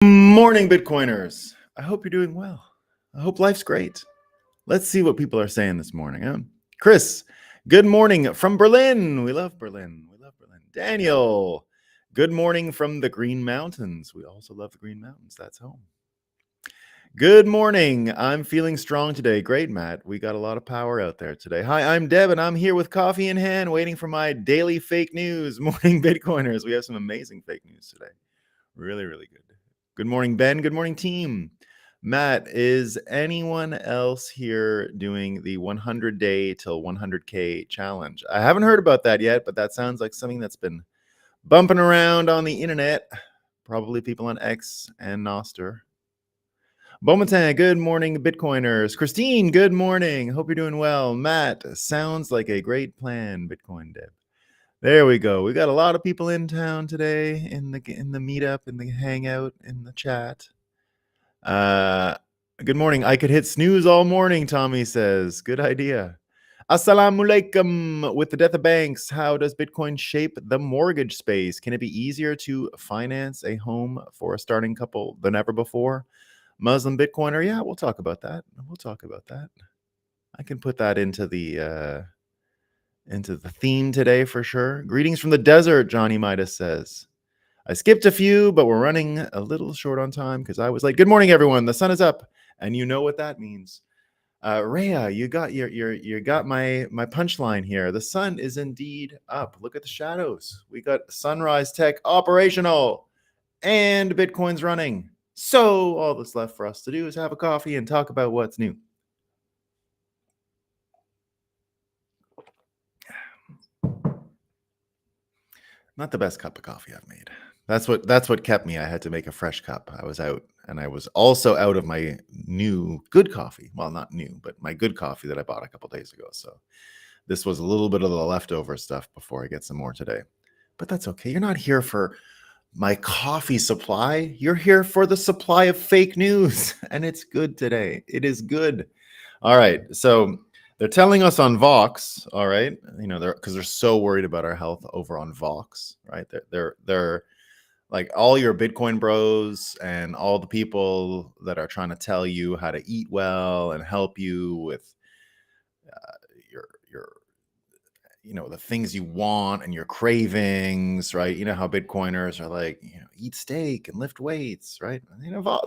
Morning, Bitcoiners. I hope you're doing well. I hope life's great. Let's see what people are saying this morning. Chris, good morning from Berlin. We love Berlin. We love Berlin. Daniel, good morning from the Green Mountains. We also love the Green Mountains. That's home. Good morning. I'm feeling strong today. Great, Matt. We got a lot of power out there today. Hi, I'm Deb, and I'm here with coffee in hand, waiting for my daily fake news. Morning, Bitcoiners. We have some amazing fake news today. Really, really good. Good morning, Ben. Good morning, team. Matt, is anyone else here doing the 100-day till 100K challenge? I haven't heard about that yet, but that sounds like something that's been bumping around on the internet. Probably people on X and Noster. Bomatin, good morning, Bitcoiners. Christine, good morning. Hope you're doing well. Matt, sounds like a great plan, Bitcoin Deb. There we go. We got a lot of people in town today in the meetup, in the hangout, in the chat. Good morning. I could hit snooze all morning, Tommy says. Good idea. Assalamu alaikum. With the death of banks, how does Bitcoin shape the mortgage space? Can it be easier to finance a home for a starting couple than ever before? Muslim Bitcoiner, yeah, we'll talk about that. I can put that into the theme today for sure. Greetings from the desert, Johnny Midas says. I skipped a few, but we're running a little short on time because I was like, good morning, everyone. The sun is up. And you know what that means. Rhea, you got my punchline here. The sun is indeed up. Look at the shadows. We got Sunrise Tech operational and Bitcoin's running. So all that's left for us to do is have a coffee and talk about what's new. Not the best cup of coffee I've made. That's what kept me. I had to make a fresh cup. I was out, and I was also out of my new good coffee. Well, not new, but my good coffee that I bought a couple days ago. So this was a little bit of the leftover stuff before I get some more today. But that's okay. You're not here for my coffee supply. You're here for the supply of fake news, and it's good today. It is good. All right. So they're telling us on Vox, all right, because they're so worried about our health over on Vox, right? They're like all your Bitcoin bros and all the people that are trying to tell you how to eat well and help you with your the things you want and your cravings, right? You know how Bitcoiners are like, eat steak and lift weights, right?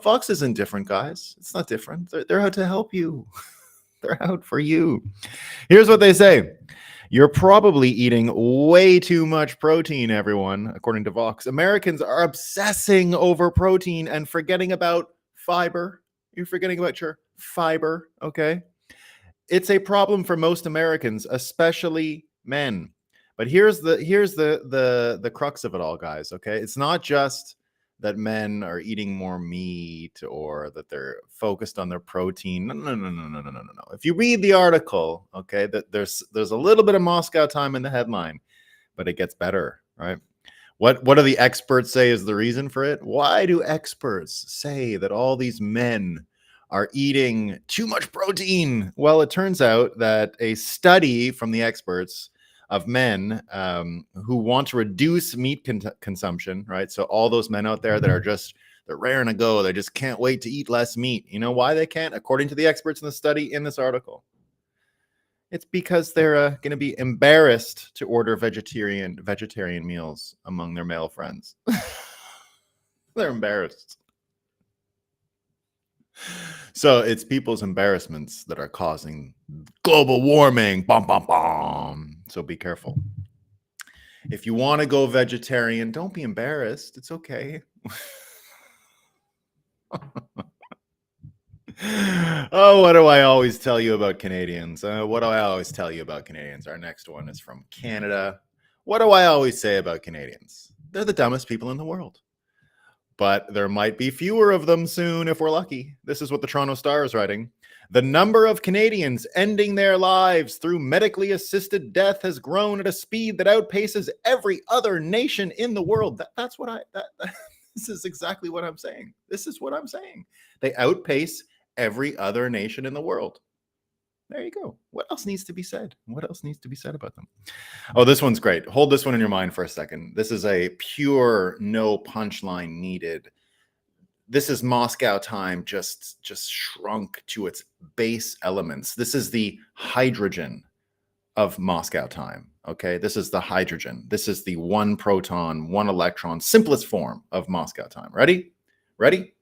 Vox isn't different, guys. It's not different. They're out to help you. They're out for you. Here's what they say. You're probably eating way too much protein, everyone, according to Vox. Americans are obsessing over protein and forgetting about fiber. You're forgetting about your fiber, okay? It's a problem for most Americans, especially men. But here's the crux of it all, guys, okay? It's not just that men are eating more meat or that they're focused on their protein. No. If you read the article, okay, that there's a little bit of Moscow time in the headline, but it gets better, right? What do the experts say is the reason for it? Why do experts say that all these men are eating too much protein? Well, it turns out that a study from the experts of men who want to reduce meat consumption, right? So all those men out there that are they're raring to go. They just can't wait to eat less meat. You know why they can't? According to the experts in the study in this article, it's because they're going to be embarrassed to order vegetarian meals among their male friends. They're embarrassed. So it's people's embarrassments that are causing global warming. Bum, bum, bum. So be careful. If you want to go vegetarian, don't be embarrassed. It's okay. Oh, what do I always tell you about Canadians? What do I always tell you about Canadians? Our next one is from Canada. What do I always say about Canadians? They're the dumbest people in the world. But there might be fewer of them soon if we're lucky. This is what the Toronto Star is writing. The number of Canadians ending their lives through medically assisted death has grown at a speed that outpaces every other nation in the world. That's what this is exactly what I'm saying. This is what I'm saying. They outpace every other nation in the world. There you go. What else needs to be said? What else needs to be said about them? Oh, this one's great. Hold this one in your mind for a second. This is a pure no punchline needed this is Moscow time just shrunk to its base elements. This is the hydrogen of Moscow time. Okay, this is the hydrogen. This is the 1 proton, 1 electron, simplest form of Moscow time. Ready? Ready?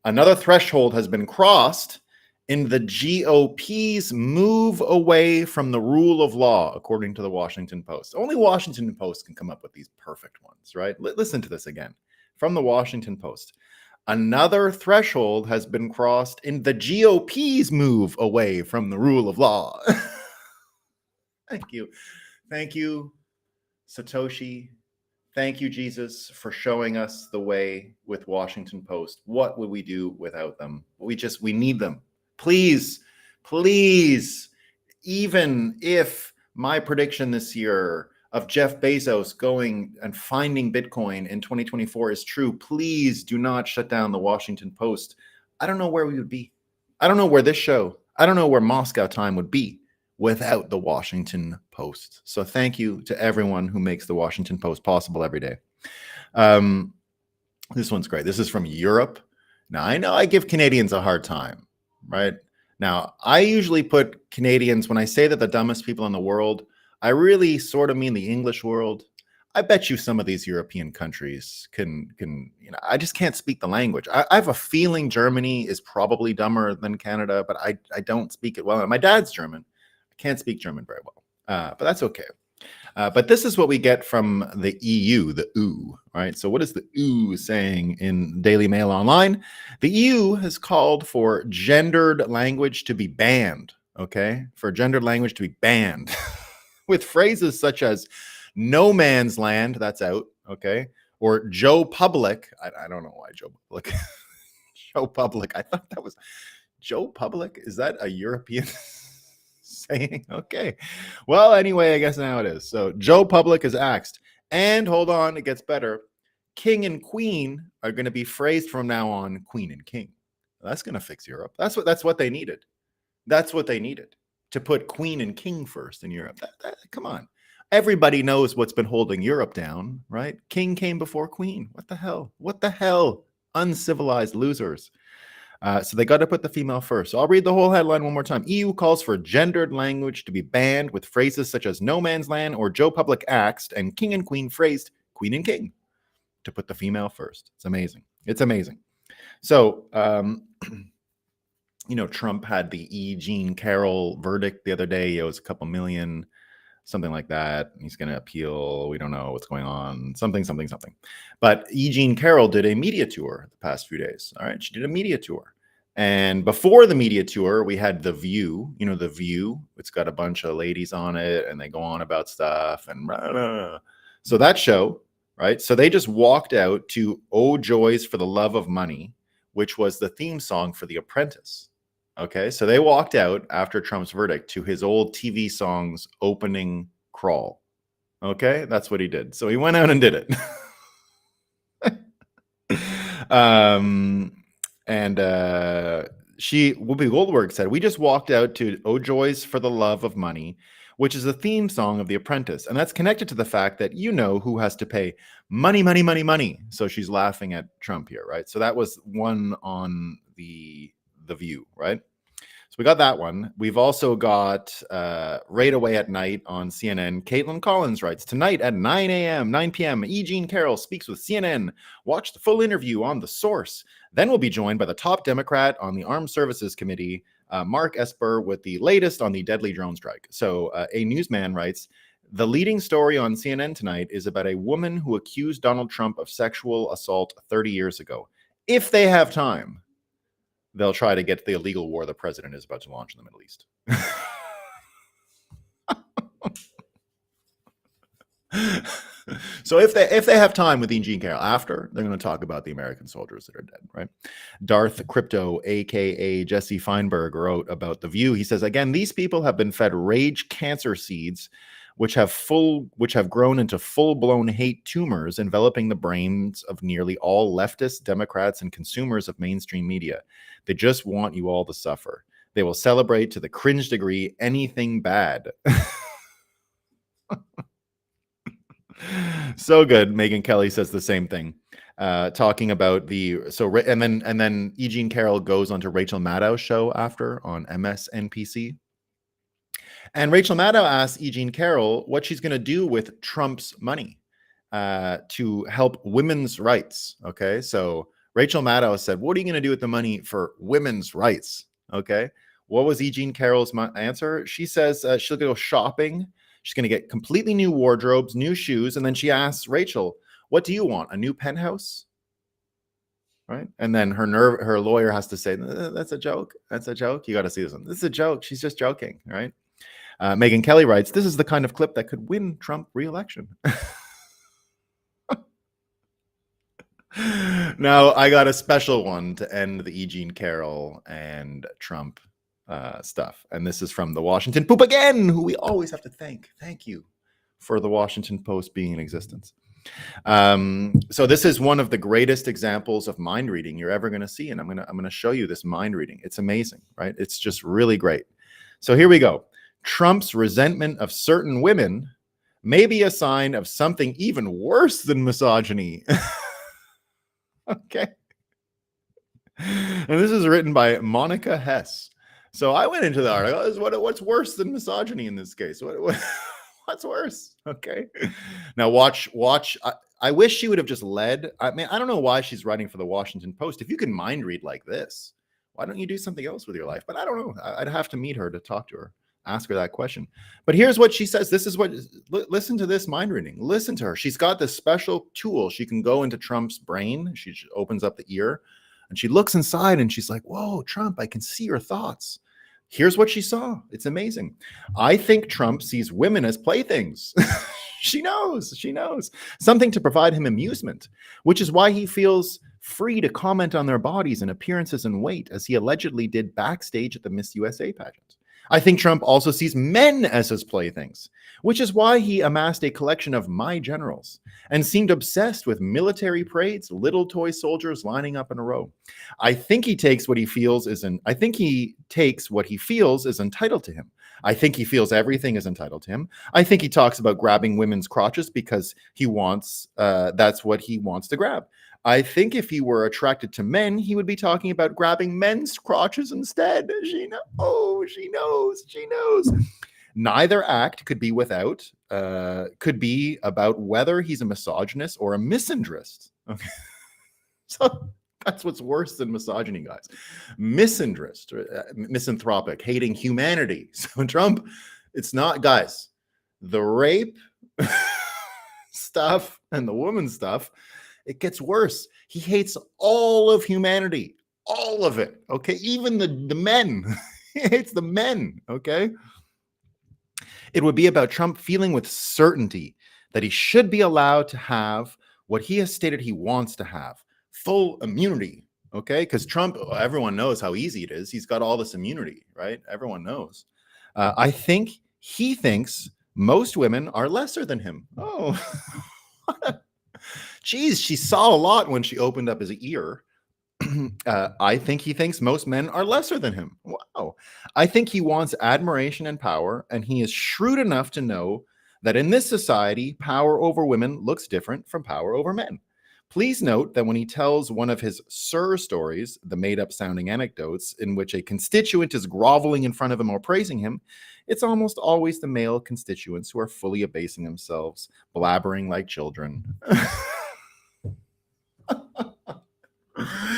Another threshold has been crossed in the GOP's move away from the rule of law, according to the Washington Post. Only Washington Post can come up with these perfect ones, right? Listen to this again from the Washington Post. Another threshold has been crossed in the GOP's move away from the rule of law. Thank you. Thank you, Satoshi. Thank you, Jesus, for showing us the way with Washington Post. What would we do without them? We need them. Please, please, even if my prediction this year of Jeff Bezos going and finding Bitcoin in 2024 is true, please do not shut down the Washington Post. I don't know where we would be. I don't know where this show, I don't know where Moscow time would be without the Washington Post. So thank you to everyone who makes the Washington Post possible every day. This one's great. This is from Europe. Now, I know I give Canadians a hard time, right? Now, I usually put Canadians, when I say that the dumbest people in the world, I really sort of mean the English world. I bet you some of these European countries can I just can't speak the language. I have a feeling Germany is probably dumber than Canada, but I don't speak it well. My dad's German. Can't speak German very well, but that's okay. But this is what we get from the EU, the EU, right? So what is the EU saying in Daily Mail Online? The EU has called for gendered language to be banned, okay? For gendered language to be banned with phrases such as no man's land, that's out, okay? Or Joe Public, I don't know why Joe Public. Joe Public, I thought that was Joe Public. Is that a European saying? Okay. Well, anyway, I guess now it is. So Joe Public is axed. And hold on, it gets better. King and queen are going to be phrased from now on queen and king. That's going to fix Europe. That's what they needed. That's what they needed, to put queen and king first in Europe. Come on. Everybody knows what's been holding Europe down, right? King came before queen. What the hell? What the hell? Uncivilized losers. So they got to put the female first. So I'll read the whole headline one more time. EU calls for gendered language to be banned with phrases such as no man's land or Joe Public axed, and king and queen phrased queen and king, to put the female first. It's amazing. It's amazing. So, Trump had the E. Jean Carroll verdict the other day. It was a couple million, something like that. He's going to appeal. We don't know what's going on. Something. But E. Jean Carroll did a media tour the past few days. All right. She did a media tour. And before the media tour, we had The View. The View. It's got a bunch of ladies on it, and they go on about stuff. And blah, blah, blah. So that show, right? So they just walked out to Oh Joys for the Love of Money, which was the theme song for The Apprentice. Okay, so they walked out after Trump's verdict to his old TV song's opening crawl. Okay, that's what he did. So he went out and did it. Whoopi Goldberg said, "We just walked out to Oh Joys for the Love of Money, which is the theme song of The Apprentice. And that's connected to the fact that who has to pay money, money, money, money." So she's laughing at Trump here, right? So that was one on the View, right? So we got that one. We've also got Right Away at Night on CNN. Caitlin Collins writes, "Tonight at 9 p.m., E. Jean Carroll speaks with CNN. Watch the full interview on The Source. Then we'll be joined by the top Democrat on the Armed Services Committee, Mark Esper, with the latest on the deadly drone strike." So a newsman writes, "The leading story on CNN tonight is about a woman who accused Donald Trump of sexual assault 30 years ago. If they have time, they'll try to get to the illegal war the president is about to launch in the Middle East." So if they have time with E. Jean Carroll after, they're going to talk about the American soldiers that are dead, right? Darth Crypto, aka Jesse Feinberg, wrote about The View. He says, "Again, these people have been fed rage cancer seeds, which have grown into full-blown hate tumors enveloping the brains of nearly all leftists, Democrats, and consumers of mainstream media. They just want you all to suffer. They will celebrate to the cringe degree anything bad." So good. Megyn Kelly says the same thing. talking about and then E. Jean Carroll goes onto Rachel Maddow's show after on MSNBC. And Rachel Maddow asks E. Jean Carroll what she's going to do with Trump's money to help women's rights. Okay, so Rachel Maddow said, what are you going to do with the money for women's rights? Okay, what was E. Jean Carroll's answer? She says she'll go shopping. She's going to get completely new wardrobes, new shoes. And then she asks Rachel, what do you want? A new penthouse? Right. And then her lawyer has to say, that's a joke. That's a joke. You got to see this one. This is a joke. She's just joking. Right. Megyn Kelly writes, this is the kind of clip that could win Trump re-election. Now, I got a special one to end the E. Jean Carroll and Trump stuff. And this is from the Washington Poop again, who we always have to thank. Thank you for the Washington Post being in existence. So this is one of the greatest examples of mind reading you're ever going to see. And I'm going to show you this mind reading. It's amazing, right? It's just really great. So here we go. Trump's resentment of certain women may be a sign of something even worse than misogyny. Okay. And this is written by Monica Hess. So I went into the article. What's worse than misogyny in this case? What's worse? Okay. Now watch. I wish she would have just led. I mean, I don't know why she's writing for the Washington Post. If you can mind read like this, why don't you do something else with your life? But I don't know. I'd have to meet her to talk to her. Ask her that question. But here's what she says. This is what, listen to this mind reading. Listen to her. She's got this special tool. She can go into Trump's brain. She opens up the ear and she looks inside and she's like, whoa, Trump, I can see your thoughts. Here's what she saw. It's amazing. I think Trump sees women as playthings. She knows something to provide him amusement, which is why he feels free to comment on their bodies and appearances and weight, as he allegedly did backstage at the Miss USA pageant. I think Trump also sees men as his playthings, which is why he amassed a collection of My Generals and seemed obsessed with military parades, little toy soldiers lining up in a row. I think he takes what he feels is entitled to him. I think he feels everything is entitled to him. I think he talks about grabbing women's crotches because that's what he wants to grab. I think if he were attracted to men, he would be talking about grabbing men's crotches instead. She knows. Neither act could be about whether he's a misogynist or a misandrist. Okay. So that's what's worse than misogyny, guys. Misandrist, misanthropic, hating humanity. So Trump, it's not, guys, the rape stuff and the woman stuff, it gets worse. He hates all of humanity, all of it. Okay, even the men. He hates the men. Okay. It would be about Trump feeling with certainty that he should be allowed to have what he has stated he wants to have, full immunity. Okay, because Trump, everyone knows how easy it is. He's got all this immunity, right? Everyone knows. I think he thinks most women are lesser than him. Oh. Geez, she saw a lot when she opened up his ear. I think he thinks most men are lesser than him. Wow. I think he wants admiration and power, and he is shrewd enough to know that in this society, power over women looks different from power over men. Please note that when he tells one of his Sir stories, the made-up sounding anecdotes in which a constituent is groveling in front of him or praising him, it's almost always the male constituents who are fully abasing themselves, blabbering like children.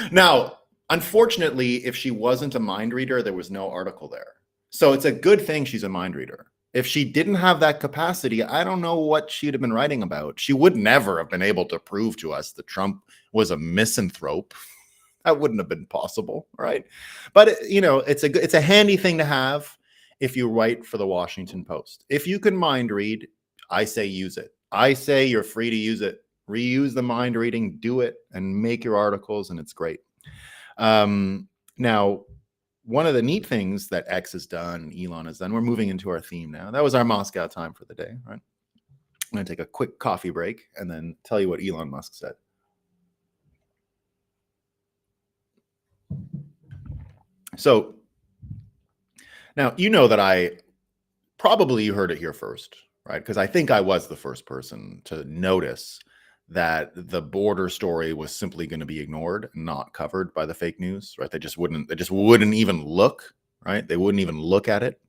Now, unfortunately, if she wasn't a mind reader, there was no article there. So it's a good thing she's a mind reader. If she didn't have that capacity, I don't know what she'd have been writing about. She would never have been able to prove to us that Trump was a misanthrope. That wouldn't have been possible, right? But you know, it's a handy thing to have if you write for the Washington Post. If you can mind read, I say use it. I say you're free to use it. Reuse the mind reading, do it, and make your articles, and it's great. Now, one of the neat things that X has done, Elon has done, we're moving into our theme now. That was our Moscow time for the day, right? I'm going to take a quick coffee break and then tell you what Elon Musk said. So now, you know that you heard it here first, right? Because I think I was the first person to notice that the border story was simply going to be ignored, not covered by the fake news, right? They just wouldn't even look, right? They wouldn't even look at it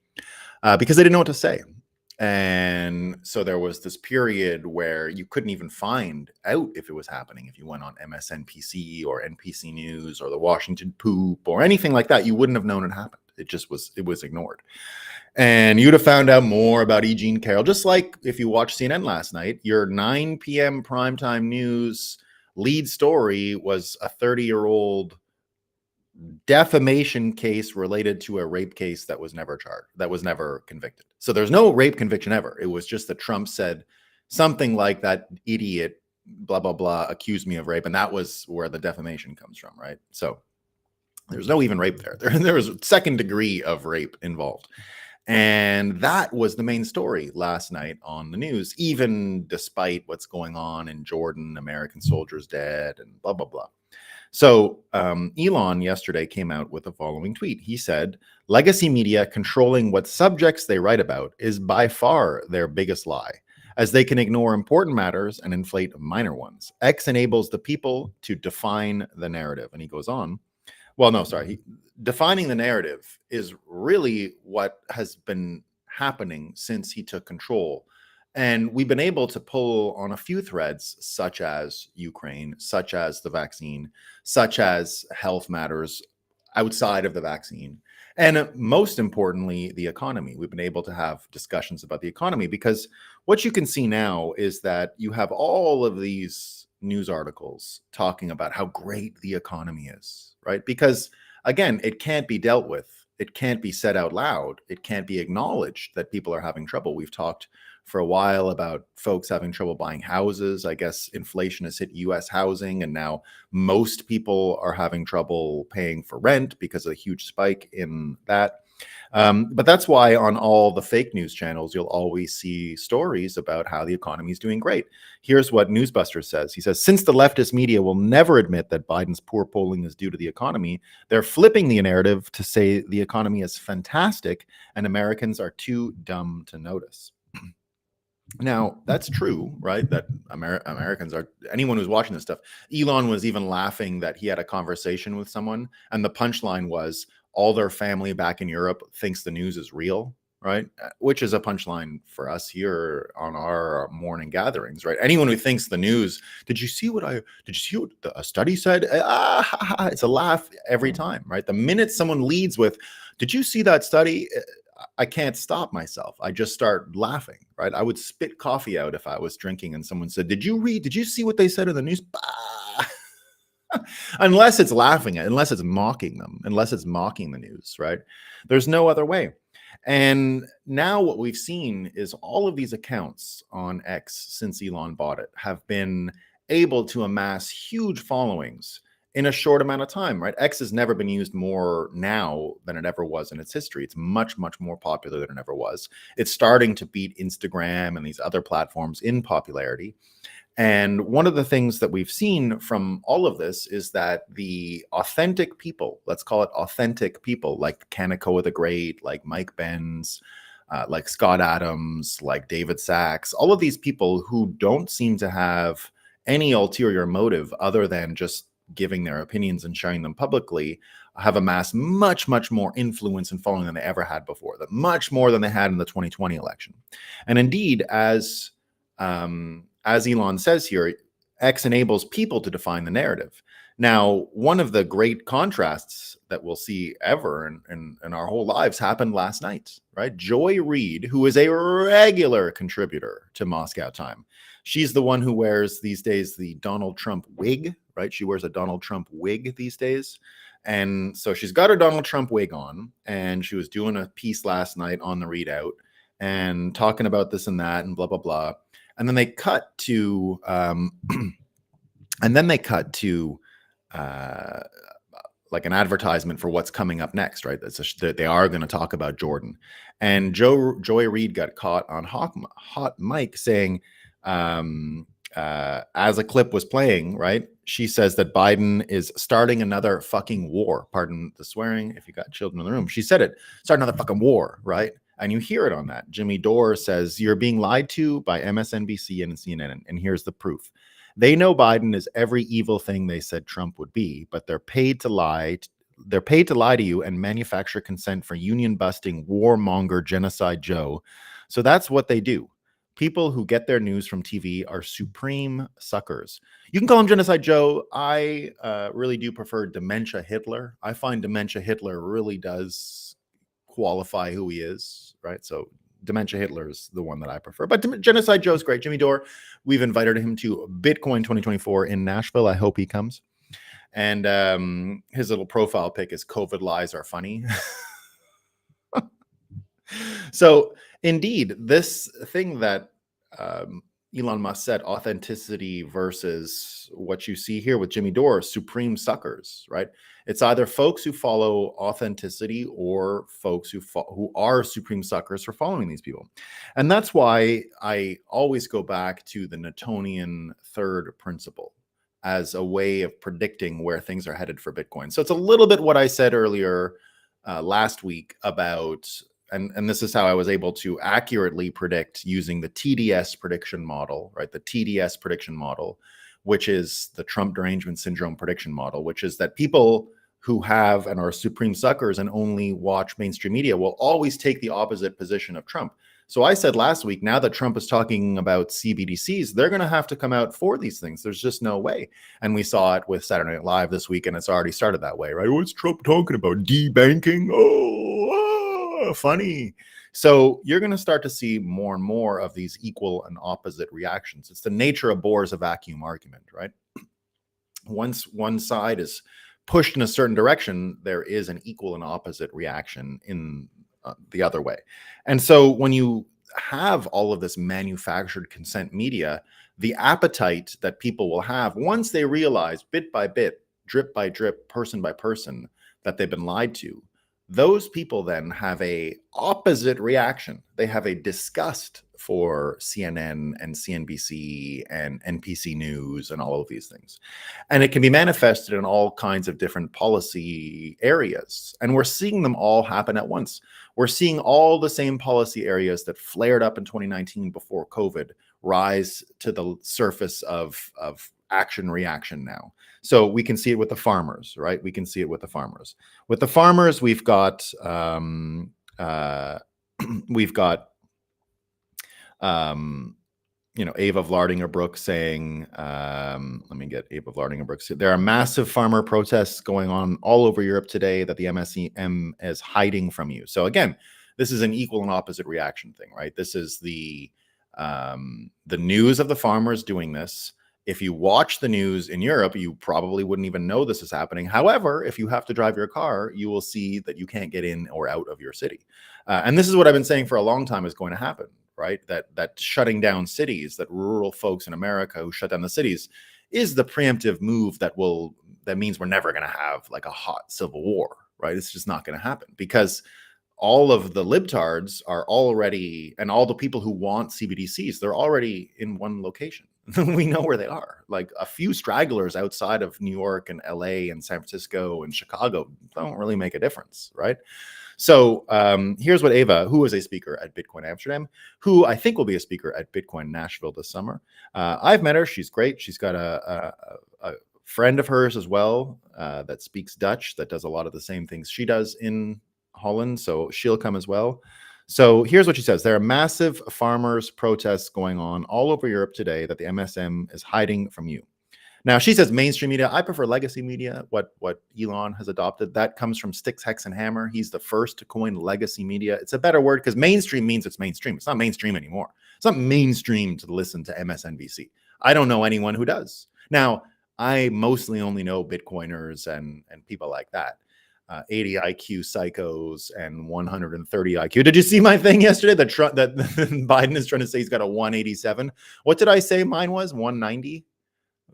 because they didn't know what to say. And so there was this period where you couldn't even find out if it was happening. If you went on MSNBC or NBC News or the Washington Poop or anything like that, you wouldn't have known it happened. It was ignored. And you'd have found out more about E. Jean Carroll, just like if you watched CNN last night, your 9 p.m. primetime news lead story was a 30-year-old defamation case related to a rape case that was never charged, that was never convicted. So there's no rape conviction ever. It was just that Trump said something like, that idiot, blah, blah, blah, accused me of rape. And that was where the defamation comes from, right? So there's no even rape there. There was a second degree of rape involved. And that was the main story last night on the news, even despite what's going on in Jordan, American soldiers dead, and blah, blah, blah. So Elon yesterday came out with the following tweet. He said, legacy media controlling what subjects they write about is by far their biggest lie, as they can ignore important matters and inflate minor ones. X enables the people to define the narrative. And he goes on. Well, no, sorry. Defining the narrative is really what has been happening since he took control. And we've been able to pull on a few threads, such as Ukraine, such as the vaccine, such as health matters outside of the vaccine. And most importantly, the economy. We've been able to have discussions about the economy because what you can see now is that you have all of these news articles talking about how great the economy is, right? Because again, it can't be dealt with. It can't be said out loud. It can't be acknowledged that people are having trouble. We've talked for a while about folks having trouble buying houses. I guess inflation has hit US housing, and now most people are having trouble paying for rent because of a huge spike in that. But that's why on all the fake news channels, you'll always see stories about how the economy is doing great. Here's what Newsbuster says. He says, since the leftist media will never admit that Biden's poor polling is due to the economy, they're flipping the narrative to say the economy is fantastic and Americans are too dumb to notice. Now, that's true, right? That Americans are, anyone who's watching this stuff, Elon was even laughing that he had a conversation with someone, and the punchline was, all their family back in Europe thinks the news is real, right? Which is a punchline for us here on our morning gatherings, right? Anyone who thinks the news, did you see what a study said? It's a laugh every time, right? The minute someone leads with, did you see that study? I can't stop myself. I just start laughing, right? I would spit coffee out if I was drinking and someone said, did you see what they said in the news? Unless it's laughing at, unless it's mocking them, unless it's mocking the news, right? There's no other way. And now what we've seen is all of these accounts on X since Elon bought it have been able to amass huge followings in a short amount of time, right? X has never been used more now than it ever was in its history. It's much, much more popular than it ever was. It's starting to beat Instagram and these other platforms in popularity. And one of the things that we've seen from all of this is that the authentic people, let's call it authentic people, like Kanekoa the Great, like Mike Benz, like Scott Adams, like David Sachs, all of these people who don't seem to have any ulterior motive other than just giving their opinions and sharing them publicly, have amassed much, much more influence and following than they ever had before, that much more than they had in the 2020 election. And indeed, as Elon says here, X enables people to define the narrative. Now, one of the great contrasts that we'll see ever in our whole lives happened last night, right? Joy Reid, who is a regular contributor to Moscow Time. She's the one who wears these days the Donald Trump wig, right? She wears a Donald Trump wig these days. And so she's got her Donald Trump wig on, and she was doing a piece last night on the Readout and talking about this and that and blah, blah, blah. And then they cut to, like an advertisement for what's coming up next, right? They are going to talk about Jordan. And Joy Reid got caught on hot mic saying, as a clip was playing, right? She says that Biden is starting another fucking war. Pardon the swearing if you got children in the room. She said it, start another fucking war, right? And you hear it on that. Jimmy Dore says, you're being lied to by MSNBC and CNN. And here's the proof. They know Biden is every evil thing they said Trump would be, but they're paid to lie. They're paid to lie to you and manufacture consent for union busting, warmonger, genocide Joe. So that's what they do. People who get their news from TV are supreme suckers. You can call him Genocide Joe. I really do prefer Dementia Hitler. I find Dementia Hitler really does qualify who he is, right? So Dementia Hitler is the one that I prefer. But Genocide Joe is great. Jimmy Dore, we've invited him to Bitcoin 2024 in Nashville. I hope he comes. And his little profile pic is COVID lies are funny. So indeed, this thing that Elon Musk said, authenticity versus what you see here with Jimmy Dore, supreme suckers, right? It's either folks who follow authenticity or folks who are supreme suckers for following these people. And that's why I always go back to the Newtonian third principle as a way of predicting where things are headed for Bitcoin. So it's a little bit what I said earlier last week about, and this is how I was able to accurately predict using the TDS prediction model, right? The TDS prediction model, which is the Trump derangement syndrome prediction model, which is that people who have and are supreme suckers and only watch mainstream media will always take the opposite position of Trump. So I said last week, now that Trump is talking about CBDCs, they're going to have to come out for these things. There's just no way. And we saw it with Saturday Night Live this week, and it's already started that way, right? What's Trump talking about? Debanking? Oh, funny. So you're going to start to see more and more of these equal and opposite reactions. It's the nature of Bohr's a vacuum argument, right? Once one side is pushed in a certain direction, there is an equal and opposite reaction in the other way. And so when you have all of this manufactured consent media, the appetite that people will have once they realize bit by bit, drip by drip, person by person, that they've been lied to, those people then have a opposite reaction. They have a disgust for CNN and CNBC and NPC News and all of these things. And it can be manifested in all kinds of different policy areas. And we're seeing them all happen at once. We're seeing all the same policy areas that flared up in 2019 before COVID rise to the surface of action reaction now. So we can see it with the farmers, right? We can see it with the farmers. With the farmers, we've got Ava Vlardinger Brooks saying, let me get Ava Vlardinger Brooks. There are massive farmer protests going on all over Europe today that the MSM is hiding from you. So again, this is an equal and opposite reaction thing, right? This is the news of the farmers doing this. If you watch the news in Europe, you probably wouldn't even know this is happening. However, if you have to drive your car, you will see that you can't get in or out of your city. And this is what I've been saying for a long time is going to happen, right? That shutting down cities, that rural folks in America who shut down the cities is the preemptive move that means we're never going to have like a hot civil war, right? It's just not going to happen because all of the libtards are already, and all the people who want CBDCs, they're already in one location. We know where they are. Like a few stragglers outside of New York and LA and San Francisco and Chicago don't really make a difference, right? So here's what Ava, who is a speaker at Bitcoin Amsterdam, who I think will be a speaker at Bitcoin Nashville this summer. I've met her. She's great. She's got a friend of hers as well that speaks Dutch, that does a lot of the same things she does in Holland. So she'll come as well. So here's what she says. There are massive farmers' protests going on all over Europe today that the MSM is hiding from you. Now, she says mainstream media. I prefer legacy media, what Elon has adopted. That comes from Styx, Hex, and Hammer. He's the first to coin legacy media. It's a better word because mainstream means it's mainstream. It's not mainstream anymore. It's not mainstream to listen to MSNBC. I don't know anyone who does. Now, I mostly only know Bitcoiners and people like that. 80 IQ psychos and 130 IQ. Did you see my thing yesterday? That Biden is trying to say he's got a 187. What did I say mine was? 190?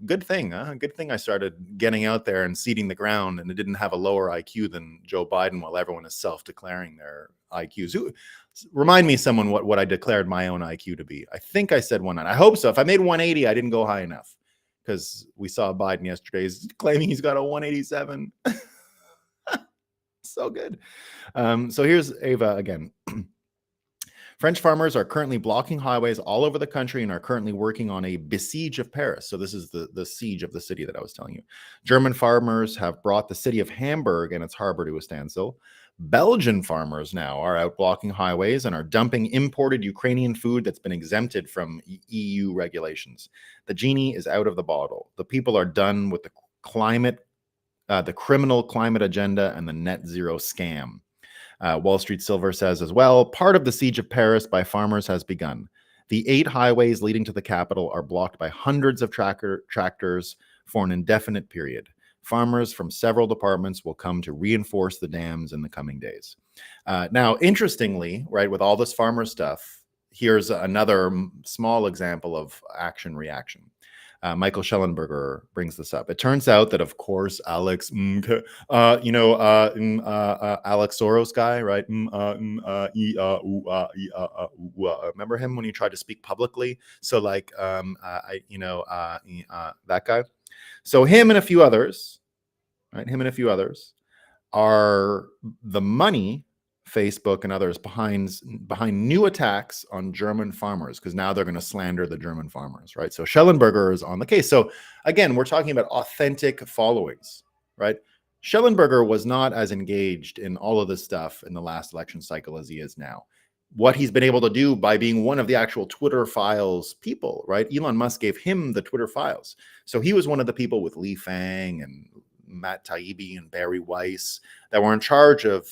Good thing, huh? Good thing I started getting out there and seeding the ground and it didn't have a lower IQ than Joe Biden while everyone is self-declaring their IQs. Remind me, someone, what I declared my own IQ to be. I think I said 190. I hope so. If I made 180, I didn't go high enough because we saw Biden yesterday. He's claiming he's got a 187. So good. So here's Ava again. French farmers are currently blocking highways all over the country and are currently working on a besiege of Paris. So this is the siege of the city that I was telling you. German farmers have brought the city of Hamburg and its harbor to a standstill. Belgian farmers now are out blocking highways and are dumping imported Ukrainian food that's been exempted from EU regulations. The genie is out of the bottle. The people are done with the criminal climate agenda and the net zero scam. Wall Street Silver says as well, part of the siege of Paris by farmers has begun. The 8 highways leading to the capital are blocked by hundreds of tractors for an indefinite period. Farmers from several departments will come to reinforce the dams in the coming days. Now, interestingly, right, with all this farmer stuff, here's another small example of action reaction. Michael Schellenberger brings this up. It turns out that, of course, Alex Soros guy, right? Remember him when he tried to speak publicly? So, like, that guy. So him and a few others, right? Him and a few others are the money, Facebook and others, behind new attacks on German farmers, because now they're going to slander the German farmers, right? So Schellenberger is on the case. So again, we're talking about authentic followings, right? Schellenberger was not as engaged in all of this stuff in the last election cycle as he is now. What he's been able to do by being one of the actual Twitter files people, right? Elon Musk gave him the Twitter files. So he was one of the people with Li Fang and Matt Taibbi and Barry Weiss that were in charge of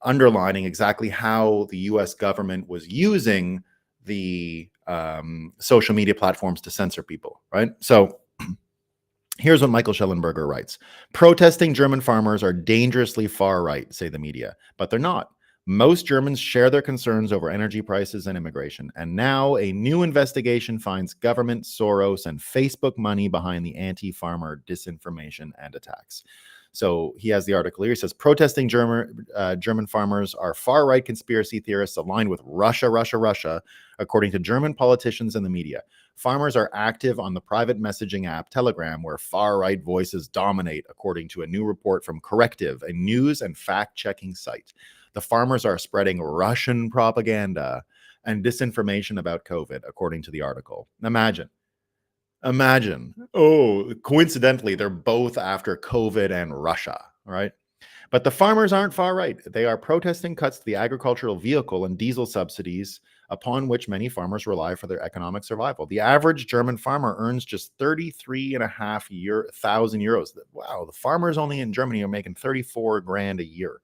underlining exactly how the US government was using the social media platforms to censor people, right? So here's what Michael Schellenberger writes. Protesting German farmers are dangerously far right, say the media, but they're not. Most Germans share their concerns over energy prices and immigration, and now a new investigation finds government, Soros, and Facebook money behind the anti-farmer disinformation and attacks. So he has the article here. He says, protesting German farmers are far-right conspiracy theorists aligned with Russia, according to German politicians and the media. Farmers are active on the private messaging app Telegram, where far-right voices dominate, according to a new report from Corrective, a news and fact-checking site. The farmers are spreading Russian propaganda and disinformation about COVID, according to the article. Imagine. Oh, coincidentally, they're both after COVID and Russia, right? But the farmers aren't far right. They are protesting cuts to the agricultural vehicle and diesel subsidies upon which many farmers rely for their economic survival. The average German farmer earns just 33,500 euros. Wow, the farmers only in Germany are making 34 grand a year,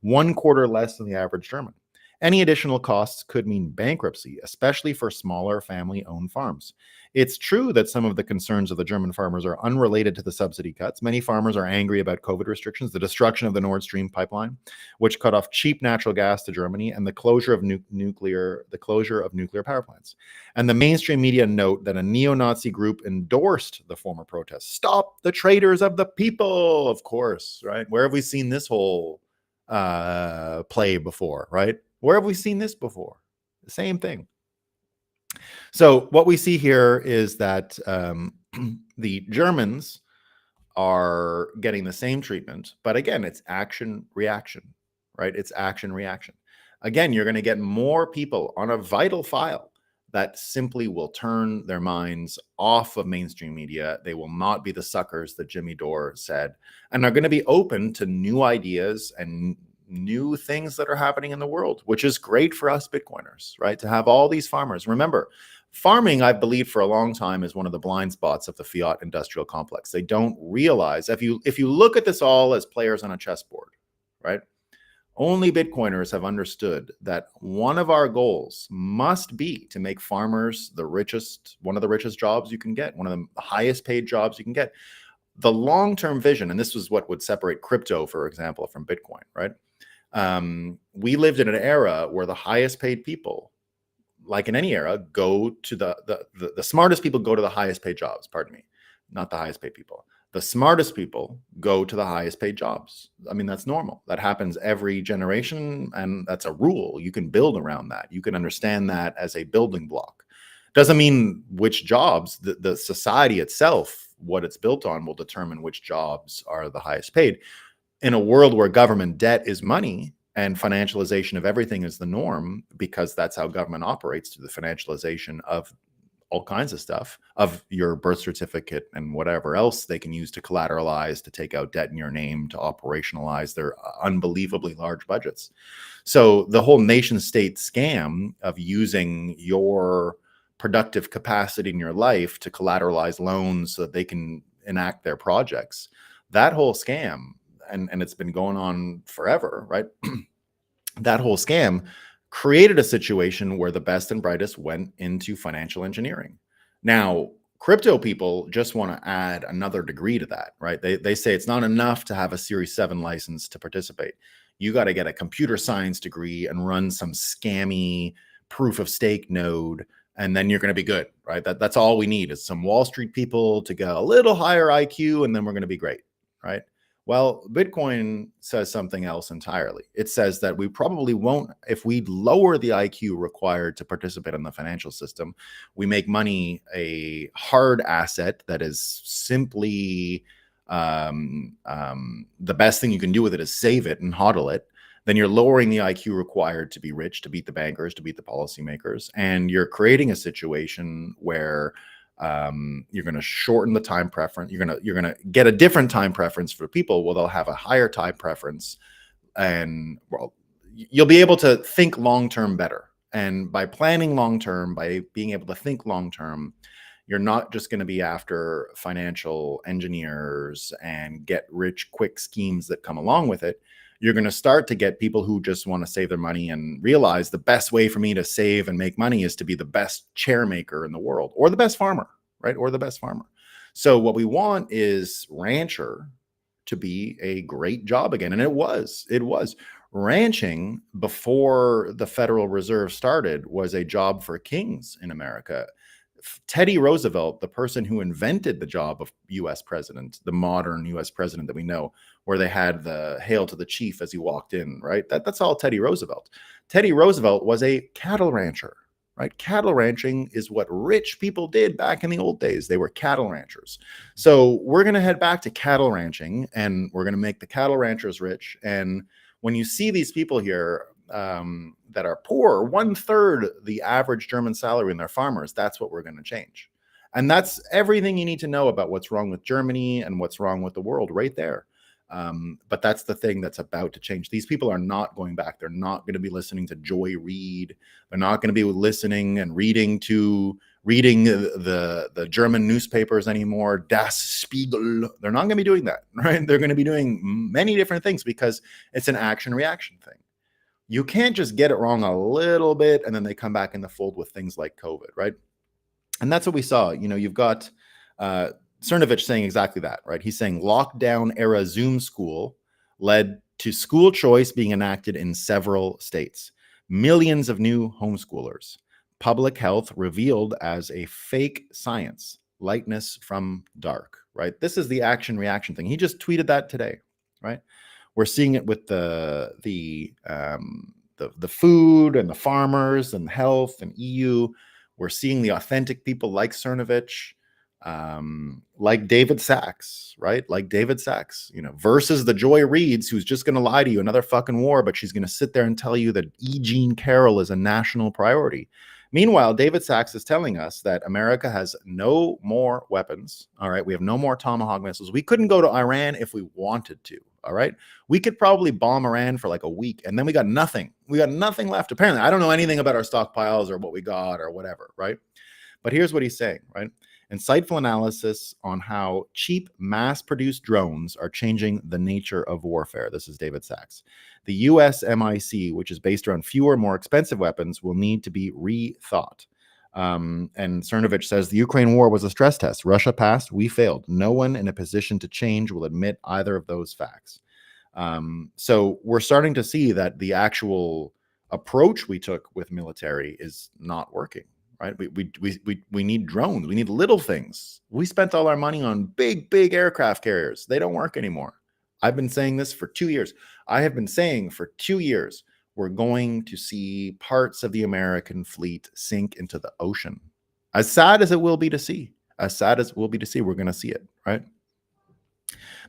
1/4 less than the average German. Any additional costs could mean bankruptcy, especially for smaller family-owned farms. It's true that some of the concerns of the German farmers are unrelated to the subsidy cuts. Many farmers are angry about COVID restrictions, the destruction of the Nord Stream pipeline, which cut off cheap natural gas to Germany, and the closure of nuclear power plants. And the mainstream media note that a neo-Nazi group endorsed the former protests. Stop the traitors of the people, of course, right? Where have we seen this whole play before, right? Where have we seen this before? The same thing. So what we see here is that the Germans are getting the same treatment, but again, it's action reaction, right? It's action reaction. Again, you're going to get more people on a vital file that simply will turn their minds off of mainstream media. They will not be the suckers that Jimmy Dore said, and are going to be open to new ideas and new things that are happening in the world, which is great for us Bitcoiners, right? To have all these farmers. Remember, farming, I believe for a long time, is one of the blind spots of the fiat industrial complex. They don't realize, if you look at this all as players on a chessboard, right? Only Bitcoiners have understood that one of our goals must be to make farmers one of the richest jobs you can get, one of the highest paid jobs you can get. The long-term vision, and this was what would separate crypto, for example, from Bitcoin, right? We lived in an era where the highest paid people, like in any era, go to the smartest people go to the highest paid jobs, pardon me, not the highest paid people. The smartest people go to the highest paid jobs. I mean, that's normal. That happens every generation, and that's a rule. You can build around that. You can understand that as a building block. Doesn't mean which jobs, the society itself, what it's built on, will determine which jobs are the highest paid. In a world where government debt is money and financialization of everything is the norm because that's how government operates, through the financialization of all kinds of stuff, of your birth certificate and whatever else they can use to collateralize, to take out debt in your name, to operationalize their unbelievably large budgets. So the whole nation state scam of using your productive capacity in your life to collateralize loans so that they can enact their projects, that whole scam, and it's been going on forever, right? That whole scam created a situation where the best and brightest went into financial engineering. Now, crypto people just want to add another degree to that, right? They say it's not enough to have a Series 7 license to participate. You got to get a computer science degree and run some scammy proof of stake node, and then you're going to be good, right? That's all we need, is some Wall Street people to get a little higher IQ, and then we're going to be great, right? Well, Bitcoin says something else entirely. It says that we probably won't, if we lower the IQ required to participate in the financial system, we make money a hard asset that is simply the best thing you can do with it is save it and hodl it. Then you're lowering the IQ required to be rich, to beat the bankers, to beat the policymakers. And you're creating a situation where you're going to shorten the time preference. You're going to get a different time preference for people. Well, they'll have a higher time preference, and well, you'll be able to think long-term better. And by planning long-term, by being able to think long-term, you're not just going to be after financial engineers and get rich quick schemes that come along with it. You're going to start to get people who just want to save their money and realize the best way for me to save and make money is to be the best chair maker in the world, or the best farmer, right? Or the best farmer. So what we want is rancher to be a great job again. And it was. Ranching, before the Federal Reserve started, was a job for kings in America. Teddy Roosevelt, the person who invented the job of US president, the modern US president that we know, where they had the hail to the chief as he walked in, right? That's all Teddy Roosevelt. Teddy Roosevelt was a cattle rancher, right? Cattle ranching is what rich people did back in the old days. They were cattle ranchers. So we're going to head back to cattle ranching, and we're going to make the cattle ranchers rich. And when you see these people here that are poor, 1/3 the average German salary, and they're farmers, that's what we're going to change. And that's everything you need to know about what's wrong with Germany and what's wrong with the world right there. But that's the thing that's about to change. These people are not going back. They're not going to be listening to Joy Reid. They're not going to be listening and reading the German newspapers anymore, Das Spiegel. They're not going to be doing that, right? They're going to be doing many different things, because it's an action-reaction thing. You can't just get it wrong a little bit and then they come back in the fold with things like COVID, right? And that's what we saw. You've got Cernovich saying exactly that, right? He's saying lockdown era Zoom school led to school choice being enacted in several states. Millions of new homeschoolers. Public health revealed as a fake science. Lightness from dark, right? This is the action reaction thing. He just tweeted that today, right? We're seeing it with the food and the farmers and health and EU. We're seeing the authentic people like Cernovich, like David Sachs, right? Like David Sachs, versus the Joy Reids, who's just going to lie to you, another fucking war, but she's going to sit there and tell you that E. Jean Carroll is a national priority. Meanwhile, David Sachs is telling us that America has no more weapons. All right. We have no more Tomahawk missiles. We couldn't go to Iran if we wanted to. All right. We could probably bomb Iran for like a week, and then we got nothing. We got nothing left. Apparently, I don't know anything about our stockpiles or what we got or whatever. Right. But here's what he's saying, right? Insightful analysis on how cheap mass-produced drones are changing the nature of warfare. This is David Sachs. The US MIC, which is based around fewer, more expensive weapons, will need to be rethought. And Cernovich says the Ukraine war was a stress test. Russia passed, we failed. No one in a position to change will admit either of those facts. So we're starting to see that the actual approach we took with military is not working. Right? We need drones. We need little things. We spent all our money on big aircraft carriers. They don't work anymore. I've been saying this for 2 years. I have been saying for 2 years, we're going to see parts of the American fleet sink into the ocean. As sad as it will be to see, we're going to see it, right?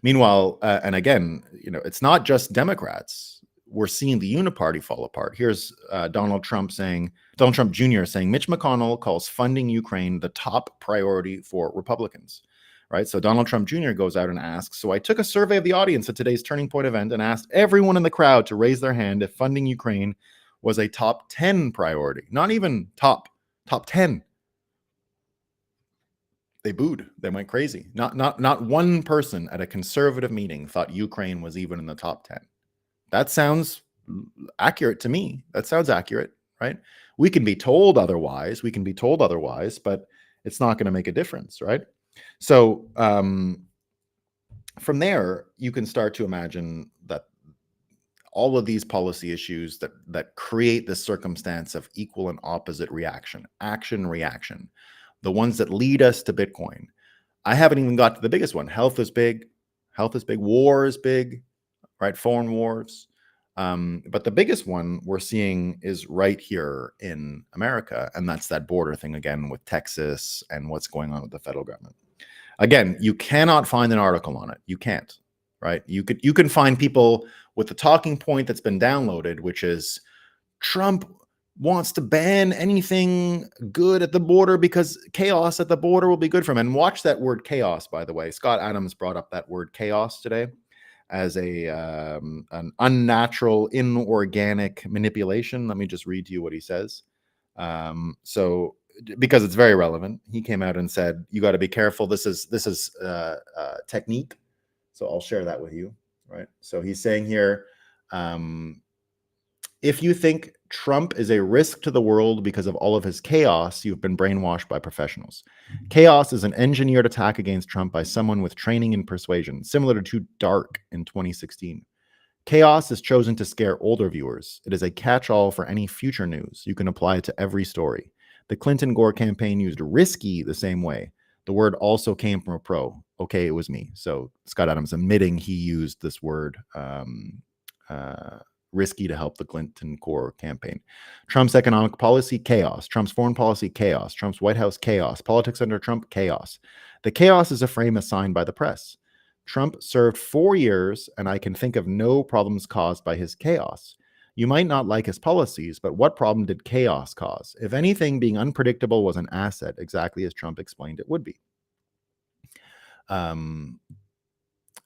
Meanwhile, and again, it's not just Democrats. we're seeing the uniparty fall apart. Here's Donald Trump Jr. saying Mitch McConnell calls funding Ukraine the top priority for Republicans. Right. So Donald Trump Jr. goes out and asks, so I took a survey of the audience at today's Turning Point event and asked everyone in the crowd to raise their hand if funding Ukraine was a top 10 priority, not even top 10. They booed. They went crazy. Not one person at a conservative meeting thought Ukraine was even in the top 10. That sounds accurate to me. That sounds accurate, right? We can be told otherwise. But it's not going to make a difference, right? So from there, you can start to imagine that all of these policy issues that create this circumstance of equal and opposite reaction, action-reaction, the ones that lead us to Bitcoin. I haven't even got to the biggest one. Health is big. War is big, right? Foreign wars. But the biggest one we're seeing is right here in America, and that's that border thing again with Texas and what's going on with the federal government. Again, you cannot find an article on it. You can't, right? You can find people with the talking point that's been downloaded, which is Trump wants to ban anything good at the border because chaos at the border will be good for him. And watch that word chaos, by the way. Scott Adams brought up that word chaos today as an unnatural, inorganic manipulation. Let me just read to you what he says. So because it's very relevant, he came out and said, you got to be careful. This is technique. So I'll share that with you, right? So he's saying here, if you think Trump is a risk to the world because of all of his chaos, you've been brainwashed by professionals. Chaos is an engineered attack against Trump by someone with training in persuasion, similar to Dark in 2016. Chaos is chosen to scare older viewers. It is a catch-all for any future news. You can apply it to every story. The Clinton-Gore campaign used risky the same way. The word also came from a pro. Okay, it was me. So Scott Adams admitting he used this word risky to help the Clinton-Gore campaign. Trump's economic policy, chaos. Trump's foreign policy, chaos. Trump's White House, chaos. Politics under Trump, chaos. The chaos is a frame assigned by the press. Trump served 4 years, and I can think of no problems caused by his chaos. You might not like his policies, but what problem did chaos cause? If anything, being unpredictable was an asset, exactly as Trump explained it would be.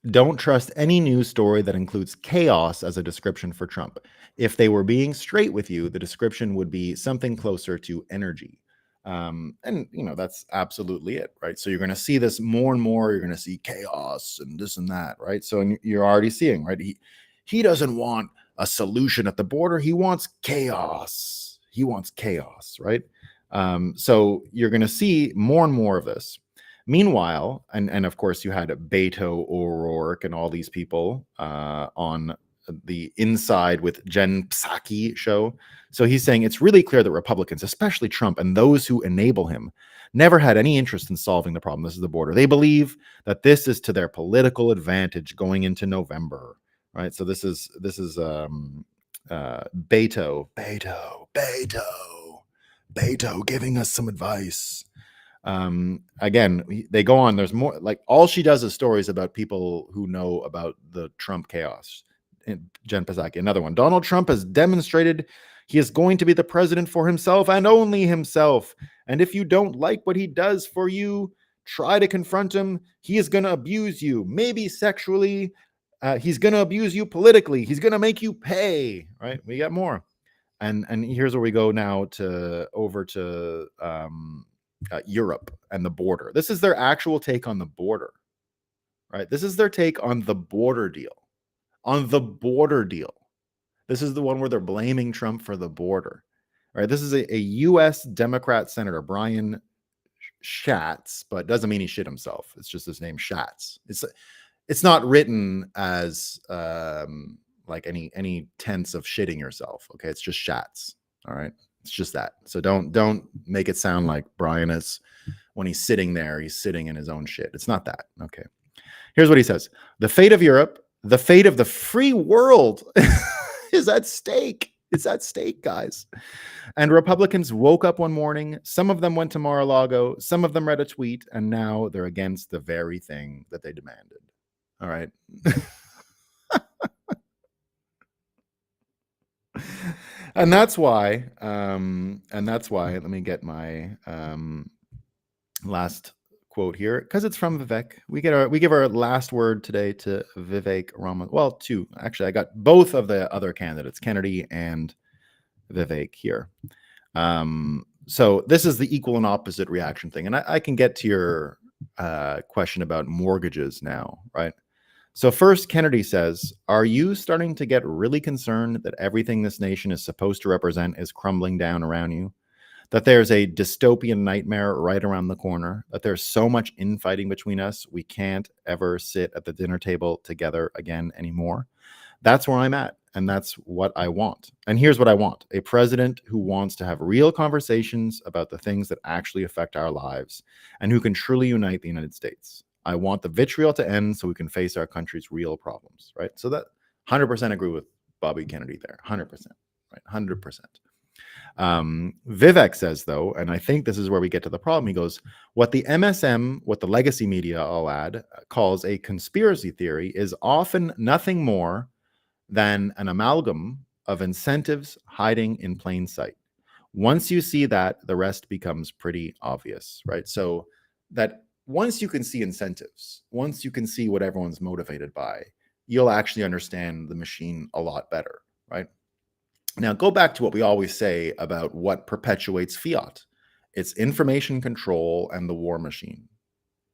Don't trust any news story that includes chaos as a description for Trump. If they were being straight with you, the description would be something closer to energy. And, that's absolutely it, right? So you're going to see this more and more. You're going to see chaos and this and that, right? So you're already seeing, right? He doesn't want a solution at the border. He wants chaos. Right? So you're going to see more and more of this. Meanwhile, and of course, you had Beto O'Rourke and all these people on the Inside with Jen Psaki show. So he's saying it's really clear that Republicans, especially Trump and those who enable him, never had any interest in solving the problem. This is the border. They believe that this is to their political advantage going into November, right? So this is Beto giving us some advice. Again, they go on. There's more. Like all she does is stories about people who know about the Trump chaos. Jen Psaki, another one. Donald Trump has demonstrated he is going to be the president for himself and only himself. And if you don't like what he does for you, try to confront him. He is going to abuse you, maybe sexually. He's going to abuse you politically. He's going to make you pay. Right? We got more. And here's where we go now over to Europe and the border. This is their actual take on the border. Right? This is their take on the border deal. This is the one where they're blaming Trump for the border. All right, this is a U.S. Democrat Senator, Brian Schatz, but doesn't mean he shit himself. It's just his name, Schatz. It's not written as like any tense of shitting yourself. Okay, it's just Schatz. All right, it's just that. So don't make it sound like Brian is when he's sitting there, he's sitting in his own shit. It's not that. Okay, here's what he says: the fate of Europe. The fate of the free world is at stake. It's at stake, guys. And Republicans woke up one morning. Some of them went to Mar-a-Lago. Some of them read a tweet. And now they're against the very thing that they demanded. All right. And that's why, let me get my last quote here, because it's from Vivek. We give our last word today to Vivek Ramaswamy. Well, two actually. I got both of the other candidates, Kennedy and Vivek here. So this is the equal and opposite reaction thing, and I can get to your question about mortgages now, right? So first, Kennedy says, "Are you starting to get really concerned that everything this nation is supposed to represent is crumbling down around you? That there's a dystopian nightmare right around the corner? That there's so much infighting between us, we can't ever sit at the dinner table together again anymore? That's where I'm at, and that's what I want. And here's what I want: a president who wants to have real conversations about the things that actually affect our lives and who can truly unite the United States. I want the vitriol to end so we can face our country's real problems," right? So that 100% agree with Bobby Kennedy there. 100%, right? 100%. Vivek says, though, and I think this is where we get to the problem. He goes, "What the MSM, what the legacy media, I'll add, calls a conspiracy theory is often nothing more than an amalgam of incentives hiding in plain sight. Once you see that, the rest becomes pretty obvious," right? So that once you can see incentives, once you can see what everyone's motivated by, you'll actually understand the machine a lot better, right? Now, go back to what we always say about what perpetuates fiat. It's information control and the war machine,